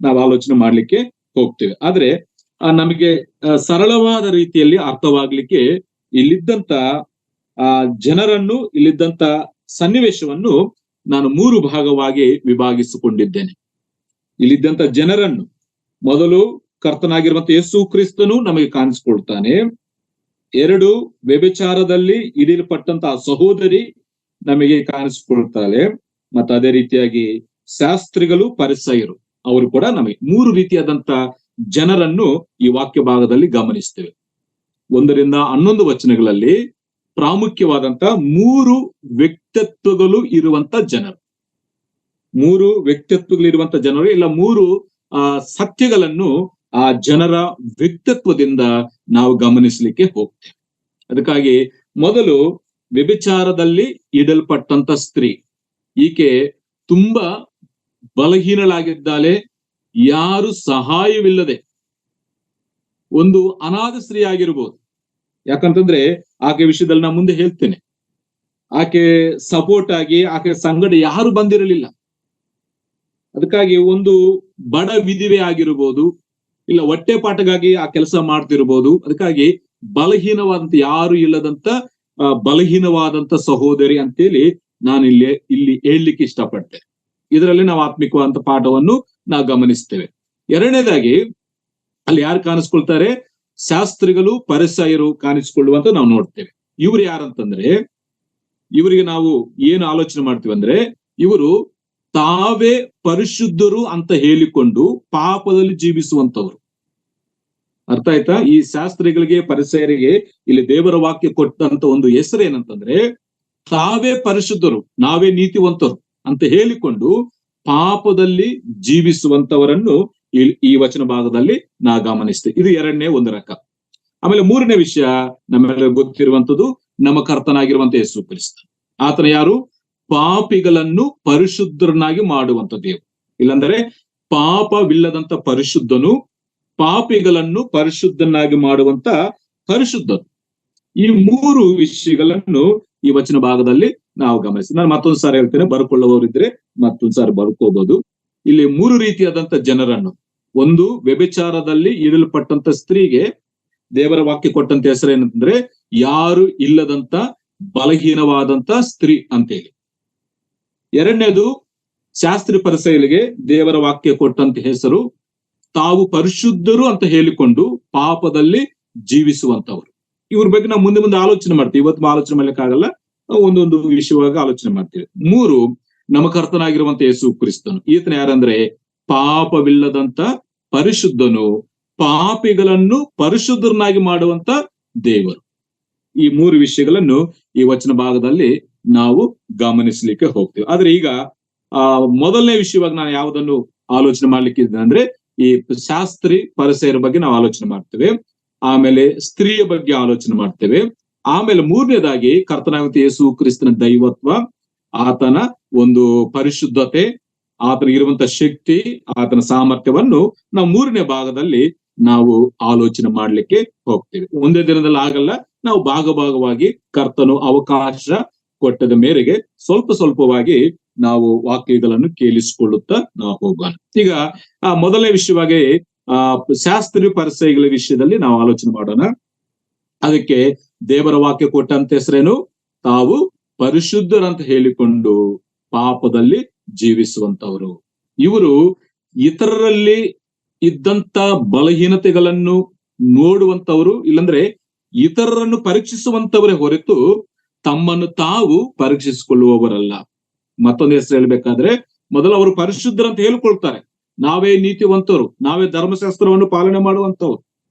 ನಾವು ಆಲೋಚನೆ ಮಾಡ್ಲಿಕ್ಕೆ ಹೋಗ್ತೇವೆ. ಆದ್ರೆ ನಮಗೆ ಸರಳವಾದ ರೀತಿಯಲ್ಲಿ ಅರ್ಥವಾಗ್ಲಿಕ್ಕೆ ಇಲ್ಲಿದ್ದಂತ ಜನರನ್ನು, ಇಲ್ಲಿದ್ದಂತ ಸನ್ನಿವೇಶವನ್ನು ನಾನು 3 ಭಾಗವಾಗಿ ವಿಭಾಗಿಸಿಕೊಂಡಿದ್ದೇನೆ. ಇಲ್ಲಿದ್ದಂತ ಜನರನ್ನು ಮೊದಲು ಕರ್ತನಾಗಿರುವಂತ ಯೇಸು ಕ್ರಿಸ್ತನು ನಮಗೆ ಕಾಣಿಸ್ಕೊಳ್ತಾನೆ. 2, ವ್ಯಭಿಚಾರದಲ್ಲಿ ಹಿಡಿಯಲ್ಪಟ್ಟಂತಹ ಸಹೋದರಿ ನಮಗೆ ಕಾಣಿಸ್ಕೊಳ್ತಾಳೆ. ಮತ್ತೆ ಅದೇ ರೀತಿಯಾಗಿ ಶಾಸ್ತ್ರಿಗಳು, ಪರಿಸಯರು ಅವರು ಕೂಡ ನಮಗೆ 3 ರೀತಿಯಾದಂತ ಜನರನ್ನು ಈ ವಾಕ್ಯ ಭಾಗದಲ್ಲಿ ಗಮನಿಸ್ತೇವೆ. 1-11 ವಚನಗಳಲ್ಲಿ ಪ್ರಾಮುಖ್ಯವಾದಂತ 3 ವ್ಯಕ್ತಿತ್ವಗಳು ಇರುವಂತ ಜನರು, 3 ವ್ಯಕ್ತಿತ್ವಗಳಿರುವಂತ ಜನರು, ಇಲ್ಲ 3 ಸತ್ಯಗಳನ್ನು ಆ ಜನರ ವ್ಯಕ್ತಿತ್ವದಿಂದ ನಾವು ಗಮನಿಸಲಿಕ್ಕೆ ಹೋಗ್ತೇವೆ. ಅದಕ್ಕಾಗಿ ಮೊದಲು ವ್ಯಭಿಚಾರದಲ್ಲಿ ಇಡಲ್ಪಟ್ಟಂತ ಸ್ತ್ರೀ, ಈಕೆ ತುಂಬಾ ಬಲಹೀನಳಾಗಿದ್ದಾಳೆ. ಯಾರು ಸಹಾಯವಿಲ್ಲದೆ ಒಂದು ಅನಾಥ ಸ್ತ್ರೀ ಆಗಿರ್ಬೋದು. ಯಾಕಂತಂದ್ರೆ ಆಕೆ ವಿಷಯದಲ್ಲಿ ನಾನು ಮುಂದೆ ಹೇಳ್ತೇನೆ. ಆಕೆ ಸಪೋರ್ಟ್ ಆಗಿ ಆಕೆ ಸಂಗಡ ಯಾರು ಬಂದಿರಲಿಲ್ಲ. ಅದಕ್ಕಾಗಿ ಒಂದು ಬಡ ವಿಧಿವೆ ಆಗಿರ್ಬೋದು, ಇಲ್ಲ ಹೊಟ್ಟೆಪಾಠಗಾಗಿ ಆ ಕೆಲಸ ಮಾಡ್ತಿರ್ಬೋದು. ಅದಕ್ಕಾಗಿ ಬಲಹೀನವಾದಂತ, ಯಾರು ಇಲ್ಲದಂತ ಬಲಹೀನವಾದಂತ ಸಹೋದರಿ ಅಂತೇಳಿ ನಾನು ಇಲ್ಲಿ ಹೇಳಲಿಕ್ಕೆ ಇಷ್ಟಪಡ್ತೇನೆ. ಇದರಲ್ಲಿ ನಾವು ಆತ್ಮಿಕವಾದಂತ ಪಾಠವನ್ನು ನಾವು ಗಮನಿಸ್ತೇವೆ. 2ನೇದಾಗಿ ಅಲ್ಲಿ ಯಾರು ಕಾಣಿಸ್ಕೊಳ್ತಾರೆ? ಶಾಸ್ತ್ರಿಗಳು, ಪರಿಸಯರು ಕಾಣಿಸ್ಕೊಳ್ಳುವಂತ ನಾವು ನೋಡ್ತೇವೆ. ಇವ್ರು ಯಾರಂತಂದ್ರೆ, ಇವರಿಗೆ ನಾವು ಏನು ಆಲೋಚನೆ ಮಾಡ್ತೀವಿ ಅಂದ್ರೆ, ಇವರು ತಾವೇ ಪರಿಶುದ್ಧರು ಅಂತ ಹೇಳಿಕೊಂಡು ಪಾಪದಲ್ಲಿ ಜೀವಿಸುವಂತವ್ರು. ಅರ್ಥ ಆಯ್ತಾ? ಈ ಶಾಸ್ತ್ರಿಗಳಿಗೆ, ಪರಿಸಯರಿಗೆ ಇಲ್ಲಿ ದೇವರ ವಾಕ್ಯ ಕೊಟ್ಟಂತ ಒಂದು ಹೆಸರು ಏನಂತಂದ್ರೆ, ತಾವೇ ಪರಿಶುದ್ಧರು, ನಾವೇ ನೀತಿವಂತರು ಅಂತ ಹೇಳಿಕೊಂಡು ಪಾಪದಲ್ಲಿ ಜೀವಿಸುವಂತವರನ್ನು ಈ ವಚನ ಭಾಗದಲ್ಲಿ ನಾ ಗಮನಿಸ್ತೇವೆ. ಇದು 2ನೇ ಒಂದು ರಕ. ಆಮೇಲೆ 3ನೇ ವಿಷಯ ನಮ್ಮೆಲ್ಲ ಗೊತ್ತಿರುವಂತದ್ದು, ನಮ್ಮ ಕರ್ತನಾಗಿರುವಂತ ಯೇಸು ಕ್ರಿಸ್ತ. ಆತನ ಯಾರು? ಪಾಪಿಗಳನ್ನು ಪರಿಶುದ್ಧರನ್ನಾಗಿ ಮಾಡುವಂತ ದೇವರು. ಇಲ್ಲಾಂದ್ರೆ ಪಾಪವಿಲ್ಲದಂತ ಪರಿಶುದ್ಧನು, ಪಾಪಿಗಳನ್ನು ಪರಿಶುದ್ಧನಾಗಿ ಮಾಡುವಂತ ಪರಿಶುದ್ಧನು. ಈ 3 ವಿಷಯಗಳನ್ನು ಈ ವಚನ ಭಾಗದಲ್ಲಿ ನಾವು ಗಮನಿಸ್ತೀವಿ. ನಾನು ಮತ್ತೊಂದು ಸಾರಿ ಹೇಳ್ತೇನೆ, ಬರ್ಕೊಳ್ಳುವವರಿದ್ರೆ ಮತ್ತೊಂದು ಸಾರಿ ಬರ್ಕೋಬಹುದು. ಇಲ್ಲಿ 3 ರೀತಿಯಾದಂತ ಜನರನ್ನು, ಒಂದು ವ್ಯಭಿಚಾರದಲ್ಲಿ ಇಡಲ್ಪಟ್ಟಂತ ಸ್ತ್ರೀಗೆ ದೇವರ ವಾಕ್ಯ ಕೊಟ್ಟಂತ ಹೆಸರು ಏನಂತಂದ್ರೆ, ಯಾರು ಇಲ್ಲದಂತ ಬಲಹೀನವಾದಂತ ಸ್ತ್ರೀ ಅಂತೇಳಿ. 2ನೇದು ಶಾಸ್ತ್ರಿ ಪರಿಸಯರಿಗೆ ದೇವರ ವಾಕ್ಯ ಕೊಟ್ಟಂತ ಹೆಸರು, ತಾವು ಪರಿಶುದ್ಧರು ಅಂತ ಹೇಳಿಕೊಂಡು ಪಾಪದಲ್ಲಿ ಜೀವಿಸುವಂತವ್ರು. ಇವ್ರ ಬಗ್ಗೆ ನಾವು ಮುಂದೆ ಆಲೋಚನೆ ಮಾಡ್ತೀವಿ. ಇವತ್ತು ಆಲೋಚನೆ ಮಾಡ್ಲಿಕ್ಕಾಗಲ್ಲ, ಒಂದೊಂದು ವಿಷಯವಾಗಿ ಆಲೋಚನೆ ಮಾಡ್ತೀವಿ. 3, ನಮ್ಮ ಕರ್ತನಾಗಿರುವಂತ ಯೇಸು ಕ್ರಿಸ್ತನು. ಈತನ ಯಾರಂದ್ರೆ ಪಾಪವಿಲ್ಲದಂತ ಪರಿಶುದ್ಧನು, ಪಾಪಿಗಳನ್ನು ಪರಿಶುದ್ಧರನ್ನಾಗಿ ಮಾಡುವಂತ ದೇವರು. ಈ 3 ವಿಷಯಗಳನ್ನು ಈ ವಚನ ಭಾಗದಲ್ಲಿ ನಾವು ಗಮನಿಸಲಿಕ್ಕೆ ಹೋಗ್ತೀವಿ. ಆದ್ರೆ ಈಗ ಮೊದಲನೇ ವಿಷಯವಾಗಿ ನಾನು ಯಾವುದನ್ನು ಆಲೋಚನೆ ಮಾಡ್ಲಿಕ್ಕೆ ಅಂದ್ರೆ, ಈ ಶಾಸ್ತ್ರಿ ಪರಿಸಯರ ಬಗ್ಗೆ ನಾವು ಆಲೋಚನೆ ಮಾಡ್ತೇವೆ. ಆಮೇಲೆ ಸ್ತ್ರೀಯ ಬಗ್ಗೆ ಆಲೋಚನೆ ಮಾಡ್ತೇವೆ. ಆಮೇಲೆ 3ನೇದಾಗಿ ಕರ್ತನಾಗಿರುವಂತ ಯೇಸು ಕ್ರಿಸ್ತನ ದೈವತ್ವ, ಆತನ ಒಂದು ಪರಿಶುದ್ಧತೆ, ಆತನಿಗಿರುವಂತ ಶಕ್ತಿ, ಆತನ ಸಾಮರ್ಥ್ಯವನ್ನು ನಾವು 3ನೇ ಭಾಗದಲ್ಲಿ ನಾವು ಆಲೋಚನೆ ಮಾಡ್ಲಿಕ್ಕೆ ಹೋಗ್ತೇವೆ. ಒಂದೇ ದಿನದಲ್ಲಿ ಆಗಲ್ಲ, ನಾವು ಭಾಗವಾಗಿ ಕರ್ತನು ಅವಕಾಶ ಕೊಟ್ಟದ ಮೇರೆಗೆ ಸ್ವಲ್ಪ ಸ್ವಲ್ಪವಾಗಿ ನಾವು ವಾಕ್ಯಗಳನ್ನು ಕೇಳಿಸಿಕೊಳ್ಳುತ್ತಾ ನಾವು ಹೋಗೋಣ. ಈಗ ಮೊದಲನೇ ವಿಷಯವಾಗಿ ಶಾಸ್ತ್ರಿ ಪರಿಸಯಗಳ ವಿಷಯದಲ್ಲಿ ನಾವು ಆಲೋಚನೆ ಮಾಡೋಣ. ಅದಕ್ಕೆ ದೇವರ ವಾಕ್ಯ ಕೊಟ್ಟಂತ ಹೆಸರೇನು? ತಾವು ಪರಿಶುದ್ಧರಂತ ಹೇಳಿಕೊಂಡು ಪಾಪದಲ್ಲಿ ಜೀವಿಸುವಂತವರು. ಇವರು ಇತರರಲ್ಲಿ ಇದ್ದಂತ ಬಲಹೀನತೆಗಳನ್ನು ನೋಡುವಂತವರು, ಇಲ್ಲಂದ್ರೆ ಇತರರನ್ನು ಪರೀಕ್ಷಿಸುವಂತವರೇ ಹೊರತು ತಮ್ಮನ್ನು ತಾವು ಪರೀಕ್ಷಿಸಿಕೊಳ್ಳುವವರಲ್ಲ. ಮತ್ತೊಂದು ಹೆಸರು ಹೇಳ್ಬೇಕಾದ್ರೆ, ಮೊದಲು ಅವರು ಪರಿಶುದ್ಧರಂತ ಹೇಳ್ಕೊಳ್ತಾರೆ. ನಾವೇ ನೀತಿವಂತರು, ನಾವೇ ಧರ್ಮಶಾಸ್ತ್ರವನ್ನು ಪಾಲನೆ ಮಾಡುವಂತವ್ರು,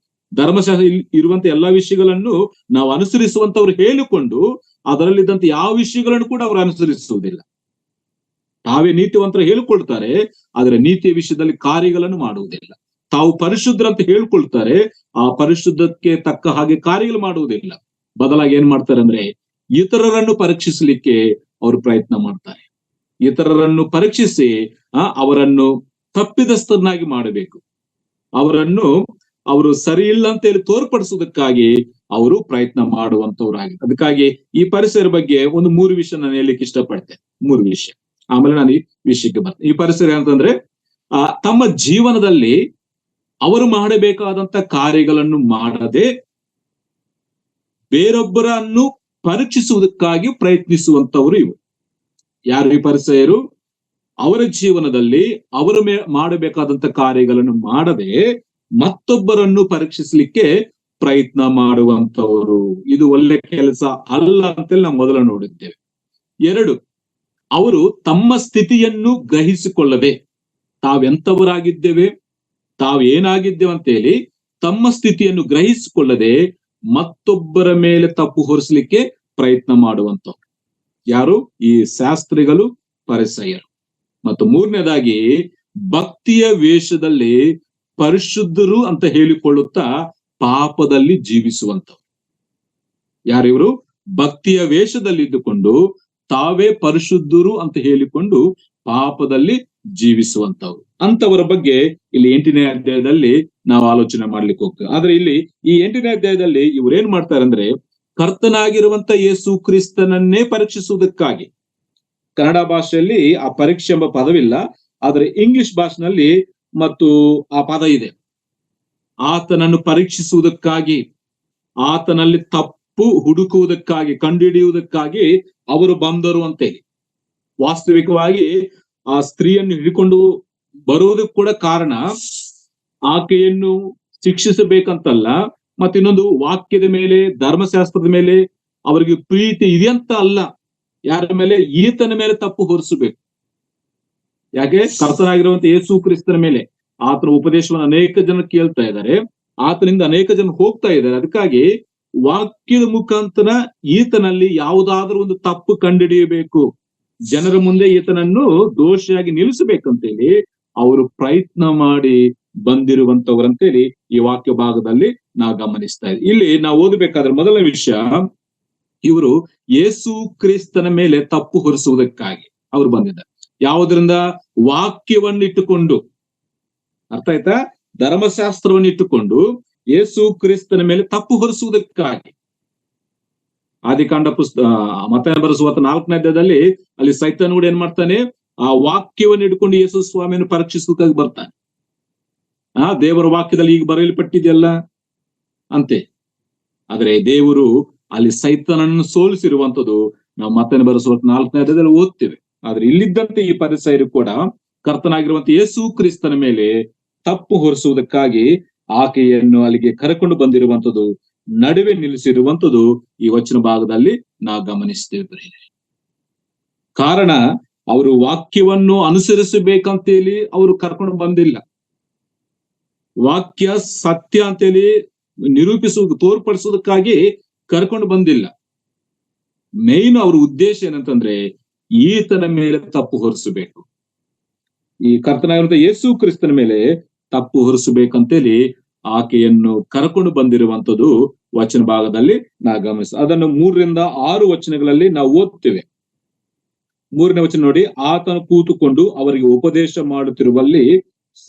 ಧರ್ಮಶಾಸ್ತ್ರ ಇರುವಂತ ಎಲ್ಲಾ ವಿಷಯಗಳನ್ನು ನಾವು ಅನುಸರಿಸುವಂತವ್ರು ಹೇಳಿಕೊಂಡು ಅದರಲ್ಲಿದ್ದಂತ ಯಾವ ವಿಷಯಗಳನ್ನು ಕೂಡ ಅವರು ಅನುಸರಿಸುವುದಿಲ್ಲ. ತಾವೇ ನೀತಿವಂತರ ಹೇಳ್ಕೊಳ್ತಾರೆ, ಆದ್ರೆ ನೀತಿಯ ವಿಷಯದಲ್ಲಿ ಕಾರ್ಯಗಳನ್ನು ಮಾಡುವುದಿಲ್ಲ. ತಾವು ಪರಿಶುದ್ಧರಂತ ಹೇಳ್ಕೊಳ್ತಾರೆ, ಆ ಪರಿಶುದ್ಧಕ್ಕೆ ತಕ್ಕ ಹಾಗೆ ಕಾರ್ಯಗಳು ಮಾಡುವುದಿಲ್ಲ. ಬದಲಾಗಿ ಏನ್ ಮಾಡ್ತಾರೆ ಅಂದ್ರೆ, ಇತರರನ್ನು ಪರೀಕ್ಷಿಸಲಿಕ್ಕೆ ಅವರು ಪ್ರಯತ್ನ ಮಾಡ್ತಾರೆ. ಇತರರನ್ನು ಪರೀಕ್ಷಿಸಿ ಅವರನ್ನು ತಪ್ಪಿದಸ್ಥರನ್ನಾಗಿ ಮಾಡಬೇಕು, ಅವರು ಸರಿ ಇಲ್ಲ ಅಂತ ಹೇಳಿ ತೋರ್ಪಡಿಸುವುದಕ್ಕಾಗಿ ಅವರು ಪ್ರಯತ್ನ ಮಾಡುವಂತವ್ರಾಗಿ. ಅದಕ್ಕಾಗಿ ಈ ಪರಿಸರ ಬಗ್ಗೆ ಒಂದು 3 ವಿಷಯ ನಾನು ಹೇಳಲಿಕ್ಕೆ ಇಷ್ಟಪಡ್ತೇನೆ. 3 ವಿಷಯ, ಆಮೇಲೆ ನಾನು ಈ ವಿಷಯಕ್ಕೆ ಬರ್ತೇನೆ. ಈ ಪರಿಸರ ಅಂತಂದ್ರೆ ತಮ್ಮ ಜೀವನದಲ್ಲಿ ಅವರು ಮಾಡಬೇಕಾದಂತ ಕಾರ್ಯಗಳನ್ನು ಮಾಡದೆ ಬೇರೊಬ್ಬರನ್ನು ಪರೀಕ್ಷಿಸುವುದಕ್ಕಾಗಿ ಪ್ರಯತ್ನಿಸುವಂತವರು ಇವರು. ಯಾರು ಈ ಪರಿಸಯರು? ಅವರ ಜೀವನದಲ್ಲಿ ಅವರು ಮಾಡಬೇಕಾದಂತ ಕಾರ್ಯಗಳನ್ನು ಮಾಡದೆ ಮತ್ತೊಬ್ಬರನ್ನು ಪರೀಕ್ಷಿಸಲಿಕ್ಕೆ ಪ್ರಯತ್ನ ಮಾಡುವಂತವರು. ಇದು ಒಳ್ಳೆ ಕೆಲಸ ಅಲ್ಲ ಅಂತೇಳಿ ನಾವು ಮೊದಲು ನೋಡಿದ್ದೇವೆ. 2, ಅವರು ತಮ್ಮ ಸ್ಥಿತಿಯನ್ನು ಗ್ರಹಿಸಿಕೊಳ್ಳದೆ ತಾವೆಂತವರಾಗಿದ್ದೇವೆ, ತಾವೇನಾಗಿದ್ದೇವೆ ಅಂತೇಳಿ ತಮ್ಮ ಸ್ಥಿತಿಯನ್ನು ಗ್ರಹಿಸಿಕೊಳ್ಳದೆ ಮತ್ತೊಬ್ಬರ ಮೇಲೆ ತಪ್ಪು ಹೊರಿಸಲಿಕ್ಕೆ ಪ್ರಯತ್ನ ಮಾಡುವಂತವ್ರು. ಯಾರು? ಈ ಶಾಸ್ತ್ರಿಗಳು, ಪರಿಸಯರು. ಮತ್ತು 3ನೇದಾಗಿ, ಭಕ್ತಿಯ ವೇಷದಲ್ಲಿ ಪರಿಶುದ್ಧರು ಅಂತ ಹೇಳಿಕೊಳ್ಳುತ್ತಾ ಪಾಪದಲ್ಲಿ ಜೀವಿಸುವಂತವ್ರು. ಯಾರಿವರು? ಭಕ್ತಿಯ ವೇಷದಲ್ಲಿ ಇದ್ದುಕೊಂಡು ತಾವೇ ಪರಿಶುದ್ಧರು ಅಂತ ಹೇಳಿಕೊಂಡು ಪಾಪದಲ್ಲಿ ಜೀವಿಸುವಂತವ್ರು. ಅಂತವರ ಬಗ್ಗೆ ಇಲ್ಲಿ 8ನೇ ಅಧ್ಯಾಯದಲ್ಲಿ ನಾವು ಆಲೋಚನೆ ಮಾಡ್ಲಿಕ್ಕೆ ಹೋಗ್ತೇವೆ. ಆದ್ರೆ ಇಲ್ಲಿ ಈ 8ನೇ ಅಧ್ಯಾಯದಲ್ಲಿ ಇವ್ರೇನ್ ಮಾಡ್ತಾರೆ ಅಂದ್ರೆ, ಕರ್ತನಾಗಿರುವಂತ ಯೇಸು ಕ್ರಿಸ್ತನನ್ನೇ ಪರೀಕ್ಷಿಸುವುದಕ್ಕಾಗಿ, ಕನ್ನಡ ಭಾಷೆಯಲ್ಲಿ ಆ ಪರೀಕ್ಷೆ ಎಂಬ ಪದವಿಲ್ಲ, ಆದ್ರೆ ಇಂಗ್ಲಿಷ್ ಭಾಷೆನಲ್ಲಿ ಮತ್ತು ಆ ಪದ ಇದೆ. ಆತನನ್ನು ಪರೀಕ್ಷಿಸುವುದಕ್ಕಾಗಿ, ಆತನಲ್ಲಿ ತಪ್ಪು ಹುಡುಕುವುದಕ್ಕಾಗಿ, ಕಂಡುಹಿಡಿಯುವುದಕ್ಕಾಗಿ ಅವರು ಬಂದರು ಅಂತೇಳಿ. ವಾಸ್ತವಿಕವಾಗಿ ಆ ಸ್ತ್ರೀಯನ್ನು ಹಿಡಿಕೊಂಡು ಬರುವುದಕ್ಕೆ ಕೂಡ ಕಾರಣ ಆಕೆಯನ್ನು ಶಿಕ್ಷಿಸಬೇಕಂತಲ್ಲ, ಮತ್ತಿನ್ನೊಂದು ವಾಕ್ಯದ ಮೇಲೆ, ಧರ್ಮಶಾಸ್ತ್ರದ ಮೇಲೆ ಅವರಿಗೆ ಪ್ರೀತಿ ಇದೆಯಂತ ಅಲ್ಲ. ಯಾರ ಮೇಲೆ? ಈತನ ಮೇಲೆ ತಪ್ಪು ಹೊರಿಸಬೇಕು. ಯಾಕೆ? ಕರ್ತನಾಗಿರುವಂತ ಯೇಸು ಕ್ರಿಸ್ತನ ಮೇಲೆ. ಆತನ ಉಪದೇಶವನ್ನು ಅನೇಕ ಜನ ಕೇಳ್ತಾ ಇದ್ದಾರೆ, ಆತನಿಂದ ಅನೇಕ ಜನ ಹೋಗ್ತಾ ಇದ್ದಾರೆ. ಅದಕ್ಕಾಗಿ ವಾಕ್ಯದ ಮುಖಾಂತರ ಈತನಲ್ಲಿ ಯಾವುದಾದ್ರೂ ಒಂದು ತಪ್ಪು ಕಂಡುಹಿಡಿಯಬೇಕು, ಜನರ ಮುಂದೆ ಈತನನ್ನು ದೋಷಿಯಾಗಿ ನಿಲ್ಲಿಸಬೇಕಂತೇಳಿ ಅವರು ಪ್ರಯತ್ನ ಮಾಡಿ ಬಂದಿರುವಂತವ್ರಂತೇಳಿ ಈ ವಾಕ್ಯ ಭಾಗದಲ್ಲಿ ನಾವು ಗಮನಿಸ್ತಾ ಇದ್ದೀವಿ. ಇಲ್ಲಿ ನಾವು ಓದಬೇಕಾದ್ರೆ ಮೊದಲನೇ ವಿಷಯ, ಇವರು ಯೇಸು ಕ್ರಿಸ್ತನ ಮೇಲೆ ತಪ್ಪು ಹೊರಿಸುವುದಕ್ಕಾಗಿ ಅವರು ಬಂದಿದ್ದಾರೆ. ಯಾವುದರಿಂದ? ವಾಕ್ಯವನ್ನಿಟ್ಟುಕೊಂಡು. ಅರ್ಥ ಆಯ್ತಾ? ಧರ್ಮಶಾಸ್ತ್ರವನ್ನು ಇಟ್ಟುಕೊಂಡು ಯೇಸು ಕ್ರಿಸ್ತನ ಮೇಲೆ ತಪ್ಪು ಹೊರಿಸುವುದಕ್ಕಾಗಿ. ಆದಿಕಾಂಡ ಮತ್ತಾಯನ ಬರೆದ ಸುವಾರ್ತೆ 4ನೇ ಅಧ್ಯಾಯದಲ್ಲಿ ಅಲ್ಲಿ ಸೈತಾನ್ ಕೂಡ ಏನ್ ಮಾಡ್ತಾನೆ? ಆ ವಾಕ್ಯವನ್ನು ಇಟ್ಕೊಂಡು ಯೇಸು ಸ್ವಾಮಿಯನ್ನು ಪರೀಕ್ಷಿಸುವುದಕ್ಕಾಗಿ ಬರ್ತಾನೆ. ದೇವರ ವಾಕ್ಯದಲ್ಲಿ ಈಗ ಬರೆಯಲ್ಪಟ್ಟಿದೆಯಲ್ಲ ಅಂತೆ. ಆದ್ರೆ ದೇವರು ಅಲ್ಲಿ ಸೈತಾನನ್ನು ಸೋಲಿಸಿರುವಂತದ್ದು ನಾವು ಮತ್ತಾಯನ ಬರೆದ ಸುವಾರ್ತೆ 4ನೇ ಅಧ್ಯಾಯದಲ್ಲಿ ಓದ್ತೇವೆ. ಆದ್ರೆ ಇಲ್ಲಿದ್ದಂತೆ ಈ ಪರಿಸಯರು ಕೂಡ ಕರ್ತನಾಗಿರುವಂತ ಯೇಸು ಕ್ರಿಸ್ತನ ಮೇಲೆ ತಪ್ಪು ಹೊರಿಸುವುದಕ್ಕಾಗಿ ಆಕೆಯನ್ನು ಅಲ್ಲಿಗೆ ಕರೆಕೊಂಡು ಬಂದಿರುವಂತದ್ದು, ನಡುವೆ ನಿಲ್ಲಿಸಿರುವಂತದ್ದು ಈ ವಚನ ಭಾಗದಲ್ಲಿ ನಾವು ಗಮನಿಸ್ತೇವೆ. ಕಾರಣ ಅವರು ವಾಕ್ಯವನ್ನು ಅನುಸರಿಸಬೇಕಂತೇಳಿ ಅವರು ಕರ್ಕೊಂಡು ಬಂದಿಲ್ಲ. ವಾಕ್ಯ ಸತ್ಯ ಅಂತೇಳಿ ತೋರ್ಪಡಿಸುವುದಕ್ಕಾಗಿ ಕರ್ಕೊಂಡು ಬಂದಿಲ್ಲ. ಮೇನ್ ಅವ್ರ ಉದ್ದೇಶ ಏನಂತಂದ್ರೆ ಈತನ ಮೇಲೆ ತಪ್ಪು ಹೊರಿಸಬೇಕು, ಈ ಕರ್ತನಾಗಿರುವಂತ ಯೇಸು ಕ್ರಿಸ್ತನ ಮೇಲೆ ತಪ್ಪು ಹೊರಿಸಬೇಕಂತೇಳಿ ಆಕೆಯನ್ನು ಕರ್ಕೊಂಡು ಬಂದಿರುವಂತದ್ದು ವಚನ ಭಾಗದಲ್ಲಿ ನಾವು ಅದನ್ನು 3ರಿಂದ 6 ವಚನಗಳಲ್ಲಿ ನಾವು ಓದ್ತೇವೆ. 3ನೇ ವಚನ ನೋಡಿ, ಆತನು ಕೂತುಕೊಂಡು ಅವರಿಗೆ ಉಪದೇಶ ಮಾಡುತ್ತಿರುವಲ್ಲಿ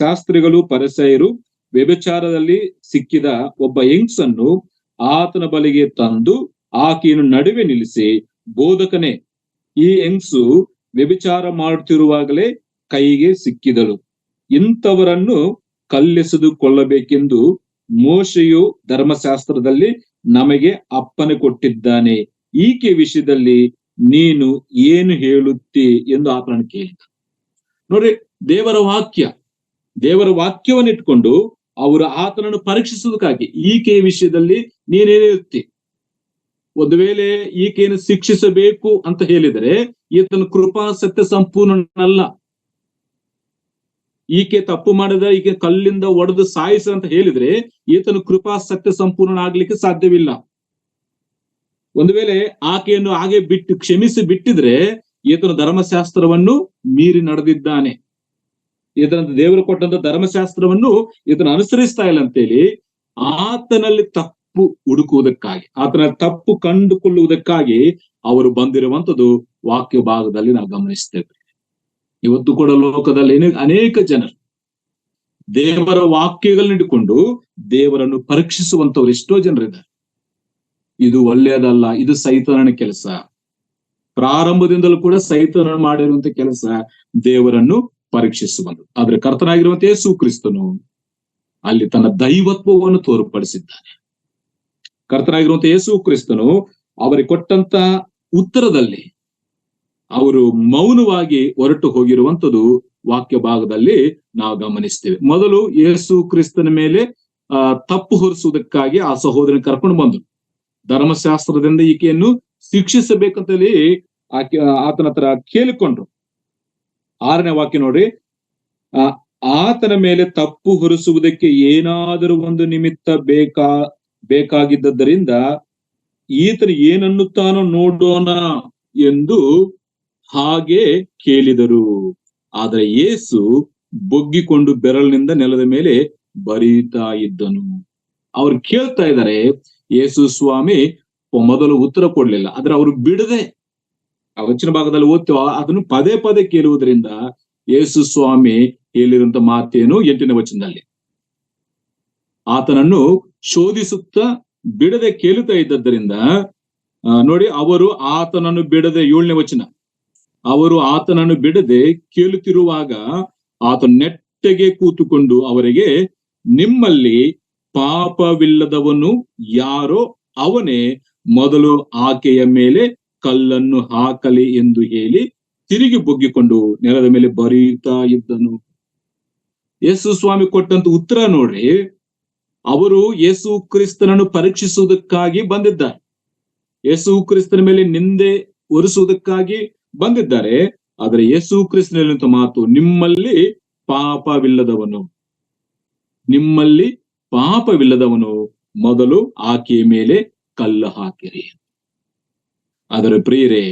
ಶಾಸ್ತ್ರಿಗಳು, ಪರಿಸಯರು ವ್ಯಭಿಚಾರದಲ್ಲಿ ಸಿಕ್ಕಿದ ಒಬ್ಬ ಹೆಂಗಸನ್ನು ಆತನ ಬಳಿಗೆ ತಂದು ಆಕೆಯನ್ನು ನಡುವೆ ನಿಲ್ಲಿಸಿ, ಬೋಧಕನೇ, ಈ ಹೆಂಗಸು ವ್ಯಭಿಚಾರ ಮಾಡುತ್ತಿರುವಾಗಲೇ ಕೈಗೆ ಸಿಕ್ಕಿದಳು. ಇಂಥವರನ್ನು ಕಲ್ಲೆಸೆದುಕೊಳ್ಳಬೇಕೆಂದು ಮೋಶೆಯು ಧರ್ಮಶಾಸ್ತ್ರದಲ್ಲಿ ನಮಗೆ ಅಪ್ಪಣೆ ಕೊಟ್ಟಿದ್ದಾನೆ. ಈಕೆ ವಿಷಯದಲ್ಲಿ ನೀನು ಏನು ಹೇಳುತ್ತಿ ಎಂದು ಆತನನ್ನು ಕೇಳಿದ. ನೋಡ್ರಿ, ದೇವರ ವಾಕ್ಯವನ್ನು ಇಟ್ಕೊಂಡು ಅವರು ಆತನನ್ನು ಪರೀಕ್ಷಿಸುವುದಕ್ಕಾಗಿ ಈಕೆಯ ವಿಷಯದಲ್ಲಿ ನೀನೇನು ಹೇಳುತ್ತಿ? ಒಂದು ವೇಳೆ ಈಕೆಯನ್ನು ಶಿಕ್ಷಿಸಬೇಕು ಅಂತ ಹೇಳಿದರೆ ಈತನ ಕೃಪಾ ಸತ್ಯ ಸಂಪೂರ್ಣನಲ್ಲ. ಈಕೆ ತಪ್ಪು ಮಾಡಿದ ಈಕೆ ಕಲ್ಲಿಂದ ಒಡೆದು ಸಾಯಿಸ ಅಂತ ಹೇಳಿದ್ರೆ ಈತನು ಕೃಪಾ ಸತ್ಯ ಸಂಪೂರ್ಣ ಆಗ್ಲಿಕ್ಕೆ ಸಾಧ್ಯವಿಲ್ಲ. ಒಂದು ವೇಳೆ ಆಕೆಯನ್ನು ಹಾಗೆ ಕ್ಷಮಿಸಿ ಬಿಟ್ಟಿದ್ರೆ ಈತನು ಧರ್ಮಶಾಸ್ತ್ರವನ್ನು ಮೀರಿ ನಡೆದಿದ್ದಾನೆ, ಈತನ ದೇವರು ಕೊಟ್ಟಂತ ಧರ್ಮಶಾಸ್ತ್ರವನ್ನು ಈತನು ಅನುಸರಿಸ್ತಾ ಇಲ್ಲ ಅಂತೇಳಿ ಆತನಲ್ಲಿ ತಪ್ಪು ಹುಡುಕುವುದಕ್ಕಾಗಿ, ಆತನ ತಪ್ಪು ಕಂಡುಕೊಳ್ಳುವುದಕ್ಕಾಗಿ ಅವರು ಬಂದಿರುವಂತದ್ದು ವಾಕ್ಯ ಭಾಗದಲ್ಲಿ ನಾವು ಗಮನಿಸ್ತೇವೆ. ಇವತ್ತು ಕೂಡ ಲೋಕದಲ್ಲಿ ಅನೇಕ ಜನರು ದೇವರ ವಾಕ್ಯಗಳನ್ನ ಹಿಡ್ಕೊಂಡು ದೇವರನ್ನು ಪರೀಕ್ಷಿಸುವಂತವ್ರು ಎಷ್ಟೋ ಜನರಿದ್ದಾರೆ. ಇದು ಒಳ್ಳೆಯದಲ್ಲ, ಇದು ಸೈತಾನನ ಕೆಲಸ. ಪ್ರಾರಂಭದಿಂದಲೂ ಕೂಡ ಸೈತಾನ ಮಾಡಿರುವಂತ ಕೆಲಸ ದೇವರನ್ನು ಪರೀಕ್ಷಿಸುವುದು. ಆದ್ರೆ ಕರ್ತನಾಗಿರುವಂತ ಯೇಸು ಕ್ರಿಸ್ತನು ಅಲ್ಲಿ ತನ್ನ ದೈವತ್ವವನ್ನು ತೋರ್ಪಡಿಸಿದ್ದಾನೆ. ಕರ್ತನಾಗಿರುವಂತ ಯೇಸು ಕ್ರಿಸ್ತನು ಅವರಿಗೆ ಕೊಟ್ಟಂತ ಉತ್ತರದಲ್ಲಿ ಅವರು ಮೌನವಾಗಿ ಹೊರಟು ಹೋಗಿರುವಂತದ್ದು ವಾಕ್ಯ ಭಾಗದಲ್ಲಿ ನಾವು ಗಮನಿಸ್ತೇವೆ. ಮೊದಲು ಯೇಸು ಕ್ರಿಸ್ತನ ಮೇಲೆ ತಪ್ಪು ಹೊರಿಸುವುದಕ್ಕಾಗಿ ಆ ಸಹೋದರನ ಕರ್ಕೊಂಡು ಬಂದರು. ಧರ್ಮಶಾಸ್ತ್ರದಿಂದ ಈಕೆಯನ್ನು ಶಿಕ್ಷಿಸಬೇಕಂತೇಳಿ ಆತನ ಹತ್ರ ಕೇಳಿಕೊಂಡ್ರು. 6ನೇ ವಾಕ್ಯ ನೋಡ್ರಿ, ಆತನ ಮೇಲೆ ತಪ್ಪು ಹೊರಿಸುವುದಕ್ಕೆ ಏನಾದರೂ ಒಂದು ನಿಮಿತ್ತ ಬೇಕಾಗಿದ್ದರಿಂದ ಈತನು ಏನನ್ನುತ್ತಾನೋ ನೋಡೋಣ ಎಂದು ಹಾಗೆ ಕೇಳಿದರು. ಆದರೆ ಯೇಸು ಬೊಗ್ಗಿಕೊಂಡು ಬೆರಳಿನಿಂದ ನೆಲದ ಮೇಲೆ ಬರೀತಾ ಇದ್ದನು. ಅವ್ರು ಕೇಳ್ತಾ ಇದ್ದಾರೆ, ಯೇಸು ಸ್ವಾಮಿ ಮೊದಲು ಉತ್ತರ ಕೊಡ್ಲಿಲ್ಲ. ಆದ್ರೆ ಅವರು ಬಿಡದೆ ಆ ವಚನ ಭಾಗದಲ್ಲಿ ಓದ್ತೇವ, ಅದನ್ನು ಪದೇ ಪದೇ ಕೇಳುವುದರಿಂದ ಯೇಸು ಸ್ವಾಮಿ ಹೇಳಿರುವಂತ ಮಾತೇನು 8ನೇ ವಚನದಲ್ಲಿ, ಆತನನ್ನು ಶೋಧಿಸುತ್ತಾ ಬಿಡದೆ ಕೇಳುತ್ತಾ ಇದ್ದದ್ದರಿಂದ ನೋಡಿ, ಅವರು ಆತನನ್ನು ಬಿಡದೆ 7ನೇ ವಚನ, ಅವರು ಆತನನ್ನು ಬಿಡದೆ ಕೇಳುತ್ತಿರುವಾಗ ಆತನು ನೆಟ್ಟಗೆ ಕೂತುಕೊಂಡು ಅವರಿಗೆ, ನಿಮ್ಮಲ್ಲಿ ಪಾಪವಿಲ್ಲದವನು ಯಾರೋ ಅವನೇ ಮೊದಲು ಆಕೆಯ ಮೇಲೆ ಕಲ್ಲನ್ನು ಹಾಕಲಿ ಎಂದು ಹೇಳಿ ತಿರುಗಿ ಬೊಗ್ಗಿಕೊಂಡು ನೆಲದ ಮೇಲೆ ಬರೀತಾ ಇದ್ದನು. ಯೇಸು ಸ್ವಾಮಿ ಕೊಟ್ಟಂತ ಉತ್ತರ ನೋಡ್ರಿ, ಅವರು ಯೇಸು ಕ್ರಿಸ್ತನನ್ನು ಪರೀಕ್ಷಿಸುವುದಕ್ಕಾಗಿ ಬಂದಿದ್ದಾರೆ. ಯೇಸು ಕ್ರಿಸ್ತನ ಮೇಲೆ ನಿಂದೆ ಹೊರಿಸುವುದಕ್ಕಾಗಿ ಬಂದಿದ್ದಾರೆ. ಆದರೆ ಯೇಸು ಕ್ರಿಸ್ತನಲ್ಲಿರುವಂತ ಮಾತು, ನಿಮ್ಮಲ್ಲಿ ಪಾಪವಿಲ್ಲದವನು ಮೊದಲು ಆಕೆಯ ಮೇಲೆ ಕಲ್ಲು ಹಾಕಿರಿ. ಆದರೆ ಪ್ರಿಯರೇ,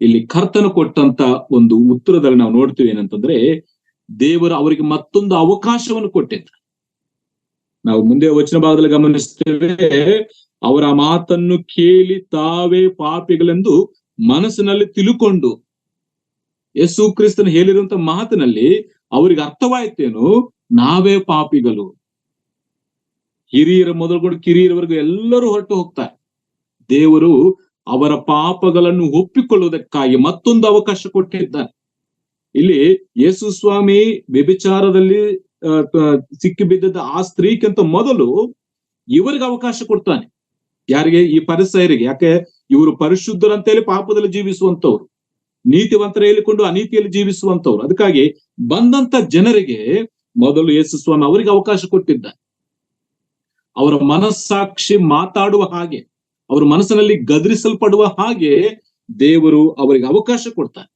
ಇಲ್ಲಿ ಕರ್ತನು ಕೊಟ್ಟಂತ ಒಂದು ಉತ್ತರದಲ್ಲಿ ನಾವು ನೋಡ್ತೀವಿ ಏನಂತಂದ್ರೆ, ದೇವರು ಅವರಿಗೆ ಮತ್ತೊಂದು ಅವಕಾಶವನ್ನು ಕೊಟ್ಟಿದ್ದ. ನಾವು ಮುಂದೆ ವಚನ ಭಾಗದಲ್ಲಿ ಗಮನಿಸ್ತೇವೆ, ಅವರ ಮಾತನ್ನು ಕೇಳಿ ತಾವೇ ಪಾಪಿಗಳೆಂದು ಮನಸ್ಸಿನಲ್ಲಿ ತಿಳುಕೊಂಡು, ಯೇಸು ಕ್ರಿಸ್ತನು ಹೇಳಿರುವಂತ ಮಾತಿನಲ್ಲಿ ಅವರಿಗೆ ಅರ್ಥವಾಯ್ತೇನು, ನಾವೇ ಪಾಪಿಗಳು. ಹಿರಿಯರ ಮೊದಲುಗೊಂಡು ಕಿರಿಯರವರೆಗೂ ಎಲ್ಲರೂ ಹೊರಟು ಹೋಗ್ತಾರೆ. ದೇವರು ಅವರ ಪಾಪಗಳನ್ನು ಒಪ್ಪಿಕೊಳ್ಳುವುದಕ್ಕಾಗಿ ಮತ್ತೊಂದು ಅವಕಾಶ ಕೊಟ್ಟಿದ್ದಾನೆ. ಇಲ್ಲಿ ಯೇಸು ಸ್ವಾಮಿ ವ್ಯಭಿಚಾರದಲ್ಲಿ ಸಿಕ್ಕಿ ಬಿದ್ದಿದ್ದ ಆ ಸ್ತ್ರೀಗಿಂತ ಮೊದಲು ಇವರಿಗೆ ಅವಕಾಶ ಕೊಡ್ತಾನೆ. ಯಾರಿಗೆ? ಈ ಫರಿಸಾಯರಿಗೆ. ಯಾಕೆ? ಇವರು ಪರಿಶುದ್ಧರಂತೇಳಿ ಪಾಪದಲ್ಲಿ ಜೀವಿಸುವಂತವ್ರು, ನೀತಿವಂತರ ಹೇಳಿಕೊಂಡು ಅನೀತಿಯಲ್ಲಿ ಜೀವಿಸುವಂತವ್ರು. ಅದಕ್ಕಾಗಿ ಬಂದಂತ ಜನರಿಗೆ ಮೊದಲು ಯೇಸು ಸ್ವಾಮಿ ಅವರಿಗೆ ಅವಕಾಶ ಕೊಟ್ಟಿದ್ದ. ಅವರ ಮನಸ್ಸಾಕ್ಷಿ ಮಾತಾಡುವ ಹಾಗೆ, ಅವರ ಮನಸ್ಸಿನಲ್ಲಿ ಗದರಿಸಲ್ಪಡುವ ಹಾಗೆ ದೇವರು ಅವರಿಗೆ ಅವಕಾಶ ಕೊಡ್ತಾರೆ.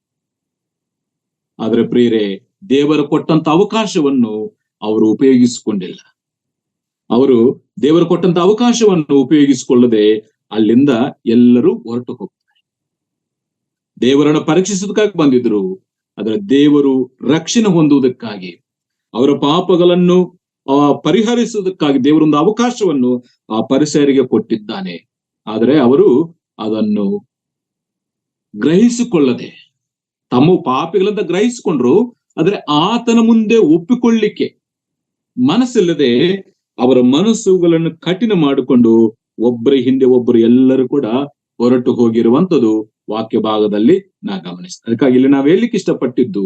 ಆದ್ರೆ ಪ್ರಿಯರೇ, ದೇವರು ಕೊಟ್ಟಂತ ಅವಕಾಶವನ್ನು ಅವರು ಉಪಯೋಗಿಸಿಕೊಂಡಿಲ್ಲ. ಅವರು ದೇವರು ಕೊಟ್ಟಂತ ಅವಕಾಶವನ್ನು ಉಪಯೋಗಿಸಿಕೊಳ್ಳದೆ ಅಲ್ಲಿಂದ ಎಲ್ಲರೂ ಹೊರಟು ಹೋಗ್ತಾರೆ. ದೇವರನ್ನು ಪರೀಕ್ಷಿಸುವುದಕ್ಕಾಗಿ ಬಂದಿದ್ರು, ಆದರೆ ದೇವರು ರಕ್ಷಣೆ ಹೊಂದುವುದಕ್ಕಾಗಿ, ಅವರ ಪಾಪಗಳನ್ನು ಪರಿಹರಿಸುವುದಕ್ಕಾಗಿ ದೇವರೊಂದು ಅವಕಾಶವನ್ನು ಆ ಪರಿಸರಿಗೆ ಕೊಟ್ಟಿದ್ದಾನೆ. ಆದರೆ ಅವರು ಅದನ್ನು ಗ್ರಹಿಸಿಕೊಳ್ಳದೆ, ತಮ್ಮ ಪಾಪಿಗಳಂತ ಗ್ರಹಿಸಿಕೊಂಡ್ರು, ಆದ್ರೆ ಆತನ ಮುಂದೆ ಒಪ್ಪಿಕೊಳ್ಳಿಕ್ಕೆ ಮನಸ್ಸಿಲ್ಲದೆ ಅವರ ಮನಸ್ಸುಗಳನ್ನು ಕಠಿಣ ಮಾಡಿಕೊಂಡು ಒಬ್ಬರ ಹಿಂದೆ ಒಬ್ಬರು ಎಲ್ಲರೂ ಕೂಡ ಹೊರಟು ಹೋಗಿರುವಂತದ್ದು ವಾಕ್ಯ ಭಾಗದಲ್ಲಿ ನಾ ಗಮನಿಸ್ತೇನೆ. ಅದಕ್ಕಾಗಿ ಇಲ್ಲಿ ನಾವು ಹೇಳಲಿಕ್ಕೆ ಇಷ್ಟಪಟ್ಟಿದ್ದು,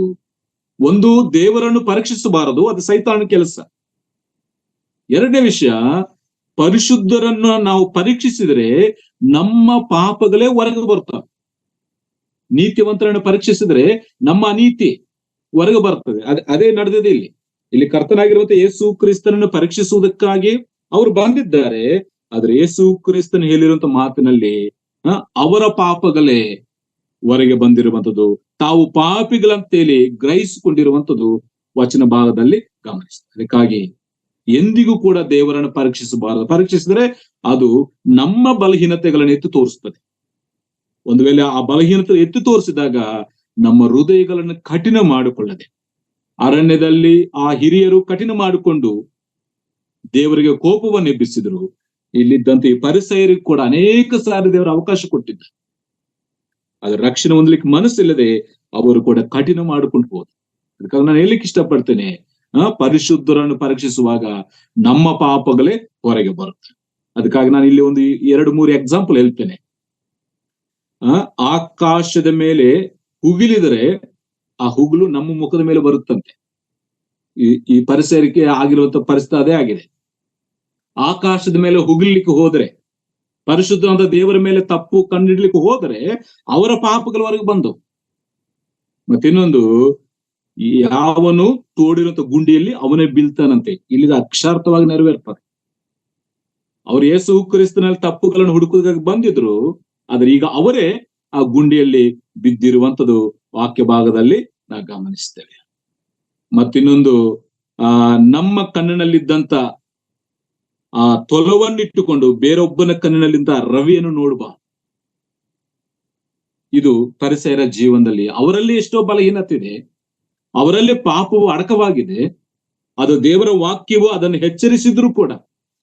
ಒಂದು, ದೇವರನ್ನು ಪರೀಕ್ಷಿಸಬಾರದು, ಅದು ಸೈತಾನ ಕೆಲಸ. ಎರಡನೇ ವಿಷಯ, ಪರಿಶುದ್ಧರನ್ನು ನಾವು ಪರೀಕ್ಷಿಸಿದರೆ ನಮ್ಮ ಪಾಪಗಳೇ ಹೊರಗೆ ಬರ್ತವೆ. ನೀತಿವಂತರನ್ನು ಪರೀಕ್ಷಿಸಿದ್ರೆ ನಮ್ಮ ಅನೀತಿ ಹೊರಗೆ ಬರ್ತದೆ. ಅದೇ ನಡೆದಿದೆ ಇಲ್ಲಿ ಕರ್ತನಾಗಿರುವಂತ ಯೇಸು ಕ್ರಿಸ್ತನನ್ನು ಪರೀಕ್ಷಿಸುವುದಕ್ಕಾಗಿ ಅವರು ಬಂದಿದ್ದಾರೆ. ಆದ್ರೆ ಯೇಸು ಕ್ರಿಸ್ತನು ಹೇಳಿರುವಂತ ಮಾತಿನಲ್ಲಿ ಅವರ ಪಾಪಗಳೇ ಹೊರಗೆ ಬಂದಿರುವಂತದ್ದು, ತಾವು ಪಾಪಿಗಳಂತೇಳಿ ಗ್ರಹಿಸಿಕೊಂಡಿರುವಂತದ್ದು ವಚನ ಭಾಗದಲ್ಲಿ ಗಮನಿಸ್ತದೆ. ಅದಕ್ಕಾಗಿ ಎಂದಿಗೂ ಕೂಡ ದೇವರನ್ನು ಪರೀಕ್ಷಿಸಬಾರದು. ಪರೀಕ್ಷಿಸಿದ್ರೆ ಅದು ನಮ್ಮ ಬಲಹೀನತೆಗಳನ್ನು ಎತ್ತಿ ತೋರಿಸ್ತದೆ. ಒಂದು ವೇಳೆ ಆ ಬಲಹೀನತೆ ಎತ್ತಿ ತೋರಿಸಿದಾಗ ನಮ್ಮ ಹೃದಯಗಳನ್ನು ಕಠಿಣ ಮಾಡಿಕೊಳ್ಳದೆ, ಅರಣ್ಯದಲ್ಲಿ ಆ ಹಿರಿಯರು ಕಠಿಣ ಮಾಡಿಕೊಂಡು ದೇವರಿಗೆ ಕೋಪವನ್ನು ಎಬ್ಬಿಸಿದ್ರು, ಇಲ್ಲಿದ್ದಂತೆ ಈ ಪರಿಸರಿಗೂ ಕೂಡ ಅನೇಕ ಸಾರಿ ದೇವರ ಅವಕಾಶ ಕೊಟ್ಟಿದ್ದ. ಅದ್ರ ರಕ್ಷಣೆ ಹೊಂದಲಿಕ್ಕೆ ಮನಸ್ಸಿಲ್ಲದೆ ಅವರು ಕೂಡ ಕಠಿಣ ಮಾಡಿಕೊಂಡು ಹೋದ್ರು. ಅದಕ್ಕಾಗಿ ನಾನು ಹೇಳಲಿಕ್ಕೆ ಇಷ್ಟಪಡ್ತೇನೆ, ಪರಿಶುದ್ಧರನ್ನು ಪರೀಕ್ಷಿಸುವಾಗ ನಮ್ಮ ಪಾಪಗಳೇ ಹೊರಗೆ ಬರುತ್ತೆ. ಅದಕ್ಕಾಗಿ ನಾನು ಇಲ್ಲಿ ಒಂದು 2-3 ಎಕ್ಸಾಂಪಲ್ ಹೇಳ್ತೇನೆ. ಆಕಾಶದ ಮೇಲೆ ಹುಗಿಲಿದರೆ ಆ ಹುಗುಲು ನಮ್ಮ ಮುಖದ ಮೇಲೆ ಬರುತ್ತಂತೆ. ಈ ಪರಿಸರಕ್ಕೆ ಆಗಿರುವಂತ ಪರಿಸ್ಥಿತಿ ಅದೇ ಆಗಿದೆ. ಆಕಾಶದ ಮೇಲೆ ಹುಗಿಲಿಕ್ಕೆ ಹೋದ್ರೆ, ಪರಿಶುದ್ಧವಾದ ದೇವರ ಮೇಲೆ ತಪ್ಪು ಕಂಡಿಡ್ಲಿಕ್ಕೆ ಹೋದರೆ ಅವರ ಪಾಪಗಳವರೆಗೆ ಬಂದು. ಮತ್ತಿನ್ನೊಂದು, ಯಾವನು ತೋಡಿರುವಂತ ಗುಂಡಿಯಲ್ಲಿ ಅವನೇ ಬೀಳ್ತಾನಂತೆ. ಇಲ್ಲಿದ ಅಕ್ಷಾರ್ಥವಾಗಿ ನೆರವೇರ್ತಾರೆ. ಅವ್ರು ಯೇಸು ಕ್ರಿಸ್ತನಲ್ಲಿ ತಪ್ಪುಗಳನ್ನು ಹುಡುಕುವುದಕ್ಕೆ ಬಂದಿದ್ರು, ಆದ್ರೆ ಈಗ ಅವರೇ ಆ ಗುಂಡಿಯಲ್ಲಿ ಬಿದ್ದಿರುವಂತದ್ದು ವಾಕ್ಯ ಭಾಗದಲ್ಲಿ ನಾವು ಗಮನಿಸ್ತೇವೆ. ಮತ್ತಿನ್ನೊಂದು, ನಮ್ಮ ಕಣ್ಣಿನಲ್ಲಿದ್ದಂತ ಆ ತೊಲವನ್ನಿಟ್ಟುಕೊಂಡು ಬೇರೊಬ್ಬನ ಕಣ್ಣಿನಲ್ಲಿದ್ದ ರವಿಯನ್ನು ನೋಡಬಾರದು. ಇದು ಪರಿಸರ ಜೀವನದಲ್ಲಿ ಅವರಲ್ಲಿ ಎಷ್ಟೋ ಬಲಹೀನತೆ ಇದೆ, ಅವರಲ್ಲಿ ಪಾಪವು ಅಡಕವಾಗಿದೆ. ಅದು ದೇವರ ವಾಕ್ಯವು ಅದನ್ನು ಎಚ್ಚರಿಸಿದ್ರು ಕೂಡ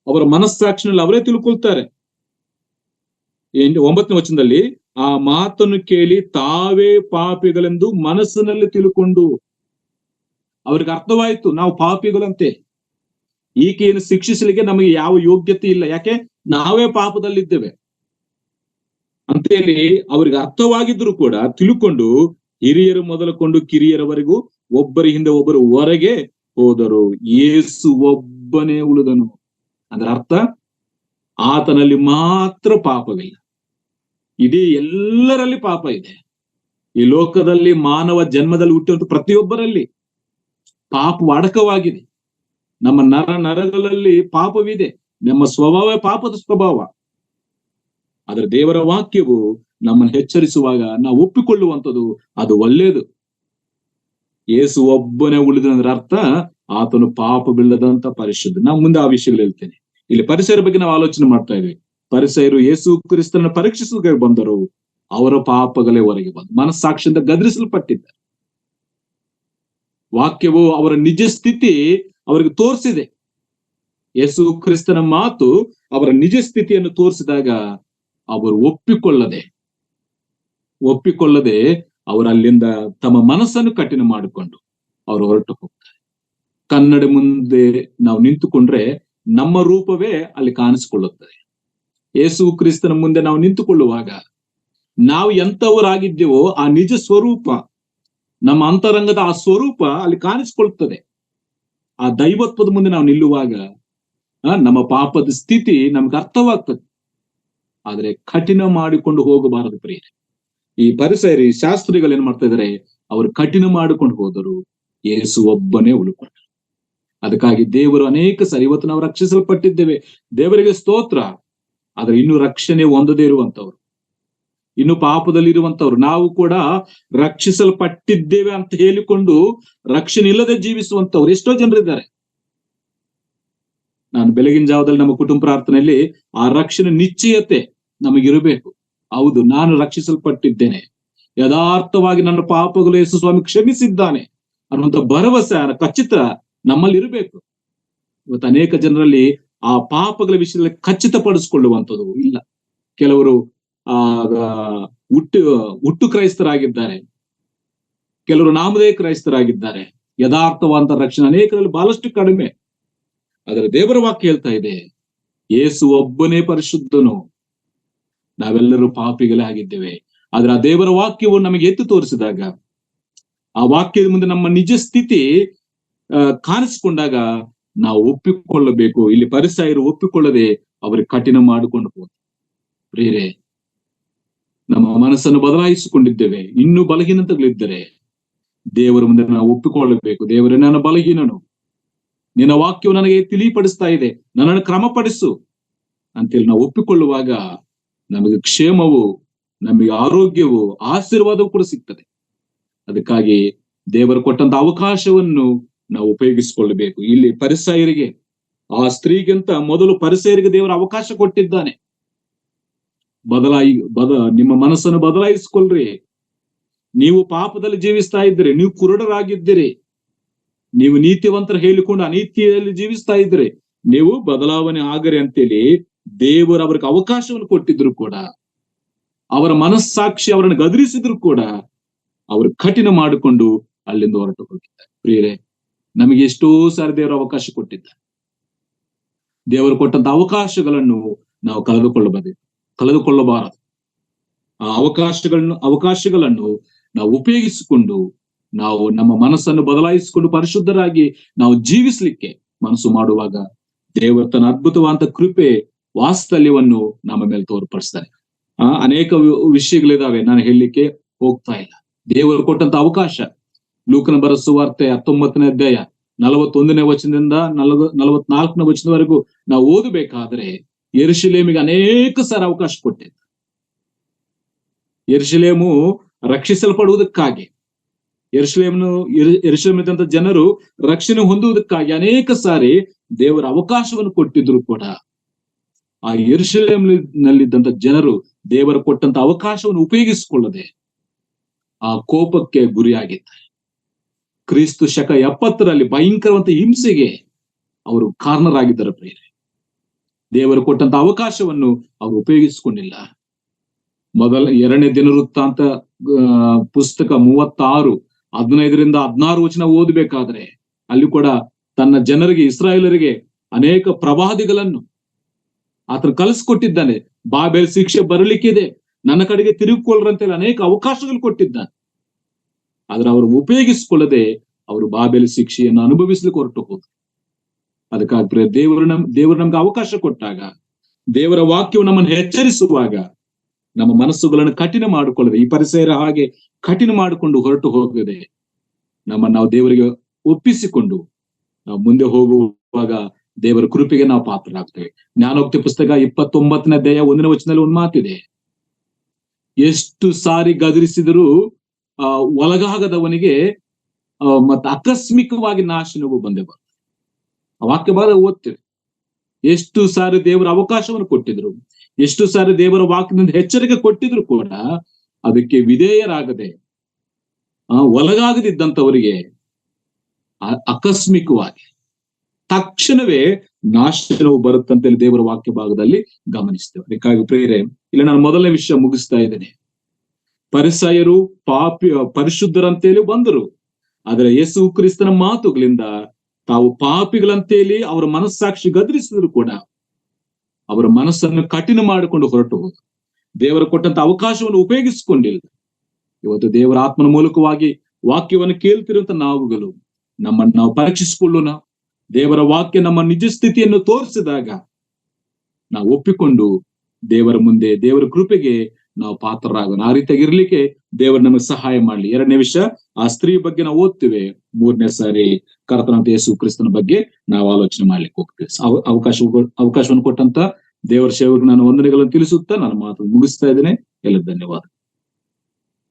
ಅವರ ಮನಸ್ಸಾಕ್ಷಿನಲ್ಲಿ ಅವರೇ ತಿಳ್ಕೊಳ್ತಾರೆ. 9ನೇ ವಚನದಲ್ಲಿ, ಆ ಮಾತನ್ನು ಕೇಳಿ ತಾವೇ ಪಾಪಿಗಳೆಂದು ಮನಸ್ಸಿನಲ್ಲಿ ತಿಳ್ಕೊಂಡು, ಅವ್ರಿಗೆ ಅರ್ಥವಾಯ್ತು ನಾವು ಪಾಪಿಗಳಂತೆ, ಈಕೆಯನ್ನು ಶಿಕ್ಷಿಸಲಿಕ್ಕೆ ನಮಗೆ ಯಾವ ಯೋಗ್ಯತೆ ಇಲ್ಲ, ಯಾಕೆ ನಾವೇ ಪಾಪದಲ್ಲಿದ್ದೇವೆ ಅಂತೇಳಿ ಅವ್ರಿಗೆ ಅರ್ಥವಾಗಿದ್ರು ಕೂಡ ತಿಳ್ಕೊಂಡು ಹಿರಿಯರು ಮೊದಲುಕೊಂಡು ಕಿರಿಯರವರೆಗೂ ಒಬ್ಬರ ಹಿಂದೆ ಒಬ್ಬರು ಹೊರಗೆ ಹೋದರು. ಯೇಸು ಒಬ್ಬನೇ ಉಳಿದನು. ಅದರ ಅರ್ಥ, ಆತನಲ್ಲಿ ಮಾತ್ರ ಪಾಪವಿಲ್ಲ. ಇಡೀ ಎಲ್ಲರಲ್ಲಿ ಪಾಪ ಇದೆ. ಈ ಲೋಕದಲ್ಲಿ ಮಾನವ ಜನ್ಮದಲ್ಲಿ ಹುಟ್ಟುವಂತ ಪ್ರತಿಯೊಬ್ಬರಲ್ಲಿ ಪಾಪ ಅಡಕವಾಗಿದೆ. ನಮ್ಮ ನರಗಳಲ್ಲಿ ಪಾಪವಿದೆ. ನಮ್ಮ ಸ್ವಭಾವ ಪಾಪದ ಸ್ವಭಾವ. ಆದ್ರೆ ದೇವರ ವಾಕ್ಯವು ನಮ್ಮನ್ನು ಎಚ್ಚರಿಸುವಾಗ ನಾವು ಒಪ್ಪಿಕೊಳ್ಳುವಂಥದ್ದು ಅದು ಒಳ್ಳೆಯದು. ಯೇಸು ಒಬ್ಬನೇ ಉಳಿದಂದ್ರ ಅರ್ಥ ಆತನು ಪಾಪ ಬೀಳದಂತ ಪರಿಶುದ್ಧ. ನಾವು ಮುಂದೆ ಆ ವಿಷಯಗಳು ಹೇಳ್ತೇನೆ. ಇಲ್ಲಿ ಪರಿಸರ ಬಗ್ಗೆ ನಾವು ಆಲೋಚನೆ ಮಾಡ್ತಾ ಇದ್ವಿ. ಪರಿಸರು ಯೇಸು ಕ್ರಿಸ್ತನ ಪರೀಕ್ಷಿಸಲು ಬಂದರು, ಅವರ ಪಾಪಗಳೇ ಹೊರಗೆ ಬಂದು ಮನಸ್ಸಾಕ್ಷಿಯಿಂದ ಗದರಿಸಲ್ಪಟ್ಟಿದ್ದಾರೆ. ವಾಕ್ಯವು ಅವರ ನಿಜ ಸ್ಥಿತಿ ಅವರಿಗೆ ತೋರಿಸಿದೆ. ಯೇಸು ಕ್ರಿಸ್ತನ ಮಾತು ಅವರ ನಿಜ ಸ್ಥಿತಿಯನ್ನು ತೋರಿಸಿದಾಗ ಅವರು ಒಪ್ಪಿಕೊಳ್ಳದೆ ಅವರಲ್ಲಿಂದ ತಮ್ಮ ಮನಸ್ಸನ್ನು ಕಠಿಣ ಮಾಡಿಕೊಂಡು ಅವರು ಹೊರಟು ಹೋಗ್ತಾರೆ. ಕನ್ನಡಿ ಮುಂದೆ ನಾವು ನಿಂತುಕೊಂಡ್ರೆ ನಮ್ಮ ರೂಪವೇ ಅಲ್ಲಿ ಕಾಣಿಸಿಕೊಳ್ಳುತ್ತದೆ. ಯೇಸು ಕ್ರಿಸ್ತನ ಮುಂದೆ ನಾವು ನಿಂತುಕೊಳ್ಳುವಾಗ ನಾವು ಎಂತವರಾಗಿದ್ದೇವೋ ಆ ನಿಜ ಸ್ವರೂಪ, ನಮ್ಮ ಅಂತರಂಗದ ಆ ಸ್ವರೂಪ ಅಲ್ಲಿ ಕಾಣಿಸಿಕೊಳ್ಳುತ್ತದೆ. ಆ ದೈವತ್ವದ ಮುಂದೆ ನಾವು ನಿಲ್ಲುವಾಗ ನಮ್ಮ ಪಾಪದ ಸ್ಥಿತಿ ನಮ್ಗೆ ಅರ್ಥವಾಗ್ತದೆ. ಆದ್ರೆ ಕಠಿಣ ಮಾಡಿಕೊಂಡು ಹೋಗಬಾರದು ಪ್ರಿಯರೇ. ಈ ಪರಿಸರಿ ಶಾಸ್ತ್ರಿಗಳು ಏನ್ ಮಾಡ್ತಾ ಇದಾರೆ, ಅವರು ಕಠಿಣ ಮಾಡಿಕೊಂಡು ಹೋದರು, ಯೇಸು ಒಬ್ಬನೇ ಉಳ್ಕೊಂಡರು. ಅದಕ್ಕಾಗಿ ದೇವರು ಅನೇಕ ಸರಿ ಇವತ್ತು ನಾವು ರಕ್ಷಿಸಲ್ಪಟ್ಟಿದ್ದೇವೆ, ದೇವರಿಗೆ ಸ್ತೋತ್ರ. ಆದ್ರೆ ಇನ್ನು ರಕ್ಷಣೆ ಹೊಂದದೇ ಇರುವಂತವ್ರು, ಇನ್ನು ಪಾಪದಲ್ಲಿರುವಂತವ್ರು, ನಾವು ಕೂಡ ರಕ್ಷಿಸಲ್ಪಟ್ಟಿದ್ದೇವೆ ಅಂತ ಹೇಳಿಕೊಂಡು ರಕ್ಷಣೆ ಇಲ್ಲದೆ ಜೀವಿಸುವಂತವ್ರು ಎಷ್ಟೋ ಜನರಿದ್ದಾರೆ. ನಾನು ಬೆಳಗಿನ ಜಾವದಲ್ಲಿ ನಮ್ಮ ಕುಟುಂಬ ಪ್ರಾರ್ಥನೆಯಲ್ಲಿ ಆ ರಕ್ಷಣೆ ನಿಶ್ಚಯತೆ ನಮಗಿರಬೇಕು. ಹೌದು, ನಾನು ರಕ್ಷಿಸಲ್ಪಟ್ಟಿದ್ದೇನೆ, ಯಥಾರ್ಥವಾಗಿ ನನ್ನ ಪಾಪಗಳು ಯೇಸು ಸ್ವಾಮಿ ಕ್ಷಮಿಸಿದ್ದಾನೆ ಅನ್ನುವಂಥ ಭರವಸೆ, ಖಚಿತ ನಮ್ಮಲ್ಲಿ ಇರಬೇಕು. ಇವತ್ತು ಅನೇಕ ಜನರಲ್ಲಿ ಆ ಪಾಪಗಳ ವಿಷಯದಲ್ಲಿ ಖಚಿತಪಡಿಸಿಕೊಳ್ಳುವಂಥದ್ದು ಇಲ್ಲ. ಕೆಲವರು ಹುಟ್ಟು ಕ್ರೈಸ್ತರಾಗಿದ್ದಾರೆ, ಕೆಲವರು ನಾಮಧೇಯ ಕ್ರೈಸ್ತರಾಗಿದ್ದಾರೆ. ಯಥಾರ್ಥವಾದಂತ ರಕ್ಷಣೆ ಅನೇಕರಲ್ಲಿ ಬಹಳಷ್ಟು ಕಡಿಮೆ. ಆದರೆ ದೇವರ ವಾಕ್ಯ ಹೇಳ್ತಾ ಇದೆ, ಯೇಸು ಒಬ್ಬನೇ ಪರಿಶುದ್ಧನು, ನಾವೆಲ್ಲರೂ ಪಾಪಿಗಳೇ ಆಗಿದ್ದೇವೆ. ಆದ್ರೆ ಆ ದೇವರ ವಾಕ್ಯವು ನಮಗೆ ಎತ್ತು ತೋರಿಸಿದಾಗ, ಆ ವಾಕ್ಯದ ಮುಂದೆ ನಮ್ಮ ನಿಜ ಸ್ಥಿತಿ ಕಾಣಿಸಿಕೊಂಡಾಗ ನಾವು ಒಪ್ಪಿಕೊಳ್ಳಬೇಕು. ಇಲ್ಲಿ ಪರಿಸರು ಒಪ್ಪಿಕೊಳ್ಳದೆ ಅವರಿಗೆ ಕಠಿಣ ಮಾಡಿಕೊಂಡು ಹೋದ್ರು. ಪ್ರಿಯರೇ, ನಮ್ಮ ಮನಸ್ಸನ್ನು ಬದಲಾಯಿಸಿಕೊಂಡಿದ್ದೇವೆ, ಇನ್ನೂ ಬಲಹೀನತೆಗಳಿದ್ದರೆ ದೇವರ ಮುಂದೆ ನಾವು ಒಪ್ಪಿಕೊಳ್ಳಬೇಕು. ದೇವರೇ, ನನ್ನ ಬಲಹೀನನು, ನಿನ್ನ ವಾಕ್ಯವು ನನಗೆ ತಿಳಿಪಡಿಸ್ತಾ ಇದೆ, ನನ್ನನ್ನು ಕ್ರಮಪಡಿಸು ಅಂತೇಳಿ ನಾವು ಒಪ್ಪಿಕೊಳ್ಳುವಾಗ ನಮಗೆ ಕ್ಷೇಮವು, ನಮಗೆ ಆರೋಗ್ಯವು, ಆಶೀರ್ವಾದವು ಕೂಡ ಸಿಗ್ತದೆ. ಅದಕ್ಕಾಗಿ ದೇವರು ಕೊಟ್ಟಂತ ಅವಕಾಶವನ್ನು ನಾವು ಉಪಯೋಗಿಸಿಕೊಳ್ಳಬೇಕು. ಇಲ್ಲಿ ಪರಿಸಯರಿಗೆ, ಆ ಸ್ತ್ರೀಗಿಂತ ಮೊದಲು ಪರಿಸಯರಿಗೆ ದೇವರ ಅವಕಾಶ ಕೊಟ್ಟಿದ್ದಾನೆ. ನಿಮ್ಮ ಮನಸ್ಸನ್ನು ಬದಲಾಯಿಸಿಕೊಳ್ಳ್ರಿ. ನೀವು ಪಾಪದಲ್ಲಿ ಜೀವಿಸ್ತಾ ಇದ್ದೀರಿ, ನೀವು ಕುರುಡರಾಗಿದ್ದೀರಿ, ನೀವು ನೀತಿವಂತರ ಹೇಳಿಕೊಂಡು ಅನೀತಿಯಲ್ಲಿ ಜೀವಿಸ್ತಾ ಇದ್ರೆ ನೀವು ಬದಲಾವಣೆ ಆಗರಿ ಅಂತೇಳಿ ದೇವರು ಅವ್ರಿಗೆ ಅವಕಾಶವನ್ನು ಕೊಟ್ಟಿದ್ರು ಕೂಡ, ಅವರ ಮನಸ್ಸಾಕ್ಷಿ ಅವರನ್ನು ಗದರಿಸಿದ್ರು ಕೂಡ ಅವರು ಕಠಿಣ ಮಾಡಿಕೊಂಡು ಅಲ್ಲಿಂದ ಹೊರಟು ಹೋಗಿದ್ದಾರೆ. ಪ್ರಿಯರೇ, ನಮಗೆ ಎಷ್ಟೋ ಸಾರಿ ದೇವರ ಅವಕಾಶ ಕೊಟ್ಟಿದ್ದಾರೆ. ದೇವರು ಕೊಟ್ಟಂತ ಅವಕಾಶಗಳನ್ನು ನಾವು ಕಳೆದುಕೊಳ್ಳಬಾರದು. ಆ ಅವಕಾಶಗಳನ್ನು ನಾವು ಉಪಯೋಗಿಸಿಕೊಂಡು ನಾವು ನಮ್ಮ ಮನಸ್ಸನ್ನು ಬದಲಾಯಿಸಿಕೊಂಡು ಪರಿಶುದ್ಧರಾಗಿ ನಾವು ಜೀವಿಸ್ಲಿಕ್ಕೆ ಮನಸ್ಸು ಮಾಡುವಾಗ ದೇವರು ತನ್ನ ಅದ್ಭುತವಾದ ಕೃಪೆ ವಾತ್ಸಲ್ಯವನ್ನು ನಮ್ಮ ಮೇಲೆ ತೋರ್ಪಡಿಸ್ತಾನೆ. ಅನೇಕ ವಿಷಯಗಳಿದಾವೆ, ನಾನು ಹೇಳಲಿಕ್ಕೆ ಹೋಗ್ತಾ ಇಲ್ಲ. ದೇವರು ಕೊಟ್ಟಂತ ಅವಕಾಶ, ಲೂಕನ ಬರೆದ ಸುವಾರ್ತೆ 19ನೇ ಅಧ್ಯಾಯ 41ನೇ ವಚನದಿಂದ 44ನೇ ವಚನದವರೆಗೂ ನಾವು ಓದಬೇಕಾದ್ರೆ ಯೆರೂಸಲೇಮಿಗೆ ಅನೇಕ ಸಾರಿ ಅವಕಾಶ ಕೊಟ್ಟಿದ್ದ. ಯೆರೂಸಲೇಮು ರಕ್ಷಿಸಲ್ಪಡುವುದಕ್ಕಾಗಿ, ಯೆರೂಸಲೇಮಿದ್ದಂತ ಜನರು ರಕ್ಷಣೆ ಹೊಂದುವುದಕ್ಕಾಗಿ ಅನೇಕ ಸಾರಿ ದೇವರ ಅವಕಾಶವನ್ನು ಕೊಟ್ಟಿದ್ರು ಕೂಡ ಆ ಯೆರೂಸಲೇಮಿನಲ್ಲಿದ್ದಂತ ಜನರು ದೇವರ ಕೊಟ್ಟಂತ ಅವಕಾಶವನ್ನು ಉಪಯೋಗಿಸಿಕೊಳ್ಳದೆ ಆ ಕೋಪಕ್ಕೆ ಗುರಿಯಾಗಿದ್ದಾರೆ. ಕ್ರಿಸ್ತು ಶಕ 70ರಲ್ಲಿ ಭಯಂಕರವಂತ ಹಿಂಸೆಗೆ ಅವರು ಕಾರಣರಾಗಿದ್ದಾರೆ. ಪ್ರಿಯರೇ, ದೇವರು ಕೊಟ್ಟಂತ ಅವಕಾಶವನ್ನು ಅವರು ಉಪಯೋಗಿಸಿಕೊಂಡಿಲ್ಲ. 2ನೇ ದಿನವೃತ್ತಾಂತ ಪುಸ್ತಕ 36:15ರಿಂದ 16 ವಚನ ಓದಬೇಕಾದ್ರೆ ಅಲ್ಲಿ ಕೂಡ ತನ್ನ ಜನರಿಗೆ, ಇಸ್ರಾಯೇಲರಿಗೆ ಅನೇಕ ಪ್ರವಾದಿಗಳನ್ನು ಆತನು ಕಲಿಸ್ಕೊಟ್ಟಿದ್ದಾನೆ. ಬಾಬೆಲ್ ಶಿಕ್ಷೆ ಬರಲಿಕ್ಕಿದೆ, ನನ್ನ ಕಡೆಗೆ ತಿರುಗಿಕೊಳ್ಳರಂತೆಲ್ಲ ಅನೇಕ ಅವಕಾಶಗಳು ಕೊಟ್ಟಿದ್ದಾನೆ. ಆದ್ರೆ ಅವರು ಉಪಯೋಗಿಸಿಕೊಳ್ಳದೆ ಅವರು ಬಾಬೆಲ್ ಶಿಕ್ಷೆಯನ್ನು ಅನುಭವಿಸ್ಲಿಕ್ಕೆ ಹೊರಟು ಹೋದ್ರು. ಅದಕ್ಕಾಗಿ ದೇವರು ನಮ್ಗೆ ಅವಕಾಶ ಕೊಟ್ಟಾಗ, ದೇವರ ವಾಕ್ಯವು ನಮ್ಮನ್ನು ಎಚ್ಚರಿಸುವಾಗ ನಮ್ಮ ಮನಸ್ಸುಗಳನ್ನು ಕಠಿಣ ಮಾಡಿಕೊಳ್ಳದೆ, ಈ ಪರಿಸರ ಹಾಗೆ ಕಠಿಣ ಮಾಡಿಕೊಂಡು ಹೊರಟು ಹೋಗದೆ ನಾವು ದೇವರಿಗೆ ಒಪ್ಪಿಸಿಕೊಂಡು ನಾವು ಮುಂದೆ ಹೋಗುವಾಗ ದೇವರ ಕೃಪೆಗೆ ನಾವು ಪಾತ್ರರಾಗ್ತೇವೆ. ಜ್ಞಾನೋಕ್ತಿ ಪುಸ್ತಕ 29ನೇ ಅಧ್ಯಾಯ 1ನೇ ವಚನದಲ್ಲಿ ಒಂದು ಮಾತಿದೆ, ಎಷ್ಟು ಸಾರಿ ಗದರಿಸಿದರೂ ಒಳಗಾಗದವನಿಗೆ ಮತ್ತೆ ಆಕಸ್ಮಿಕವಾಗಿ ನಾಶನವು ಬಂದೇ ಬರ್ತದೆ. ಆ ವಾಕ್ಯ ಭಾಗ ಓದ್ತೇವೆ. ಎಷ್ಟು ಸಾರಿ ದೇವರ ಅವಕಾಶವನ್ನು ಕೊಟ್ಟಿದ್ರು, ಎಷ್ಟು ಸಾರಿ ದೇವರ ವಾಕ್ಯದಿಂದ ಎಚ್ಚರಿಕೆ ಕೊಟ್ಟಿದ್ರು ಕೂಡ ಅದಕ್ಕೆ ವಿಧೇಯರಾಗದೆ ಒಳಗಾಗದಿದ್ದಂಥವರಿಗೆ ಆಕಸ್ಮಿಕವಾಗಿ ತಕ್ಷಣವೇ ನಾಶನವು ಬರುತ್ತಂತೇಳಿ ದೇವರ ವಾಕ್ಯ ಭಾಗದಲ್ಲಿ ಗಮನಿಸ್ತೇವೆ. ಅದಕ್ಕಾಗಿ ಪ್ರಿಯರೇ, ಇಲ್ಲಿ ನಾನು ಮೊದಲನೇ ವಿಷಯ ಮುಗಿಸ್ತಾ ಇದ್ದೇನೆ. ಪರಿಸಯರು ಪರಿಶುದ್ಧರಂತೇಳಿ ಬಂದರು, ಆದರೆ ಯೇಸು ಕ್ರಿಸ್ತನ ಮಾತುಗಳಿಂದ ತಾವು ಪಾಪಿಗಳಂತೇಳಿ ಅವರ ಮನಸ್ಸಾಕ್ಷಿ ಗದರಿಸಿದ್ರು ಕೂಡ ಅವರ ಮನಸ್ಸನ್ನು ಕಠಿಣ ಮಾಡಿಕೊಂಡು ಹೊರಟು ಹೋದ್ರು. ದೇವರ ಕೊಟ್ಟಂತ ಅವಕಾಶವನ್ನು ಉಪಯೋಗಿಸಿಕೊಂಡಿಲ್ಲ. ಇವತ್ತು ದೇವರ ಆತ್ಮನ ಮೂಲಕವಾಗಿ ವಾಕ್ಯವನ್ನು ಕೇಳ್ತಿರುವಂತ ನಾವುಗಳು ನಮ್ಮನ್ನು ನಾವು ಪರೀಕ್ಷಿಸಿಕೊಳ್ಳೋಣ. ದೇವರ ವಾಕ್ಯ ನಮ್ಮ ನಿಜ ಸ್ಥಿತಿಯನ್ನು ತೋರಿಸಿದಾಗ ನಾವು ಒಪ್ಪಿಕೊಂಡು ದೇವರ ಮುಂದೆ, ದೇವರ ಕೃಪೆಗೆ ನಾವು ಪಾತ್ರರಾಗೋಣ. ಆ ರೀತಿಯಾಗಿ ಇರ್ಲಿಕ್ಕೆ ದೇವರು ನಮಗೆ ಸಹಾಯ ಮಾಡ್ಲಿ. 2ನೇ ವಿಷಯ, ಆ ಸ್ತ್ರೀ ಬಗ್ಗೆ ನಾವು ಓದ್ತೇವೆ. 3ನೇ ಸಾರಿ ಕರ್ತನಾದ ಯೇಸು ಕ್ರಿಸ್ತನ ಬಗ್ಗೆ ನಾವು ಆಲೋಚನೆ ಮಾಡ್ಲಿಕ್ಕೆ ಹೋಗ್ತೇವೆ. ಅವಕಾಶವನ್ನು ಕೊಟ್ಟಂತ ದೇವರ ಸೇವಕರಿಗೆ ನಾನು ವಂದನೆಗಳನ್ನು ತಿಳಿಸುತ್ತಾ ನನ್ನ ಮಾತು ಮುಗಿಸ್ತಾ ಇದ್ದೇನೆ. ಎಲ್ಲ ಧನ್ಯವಾದ.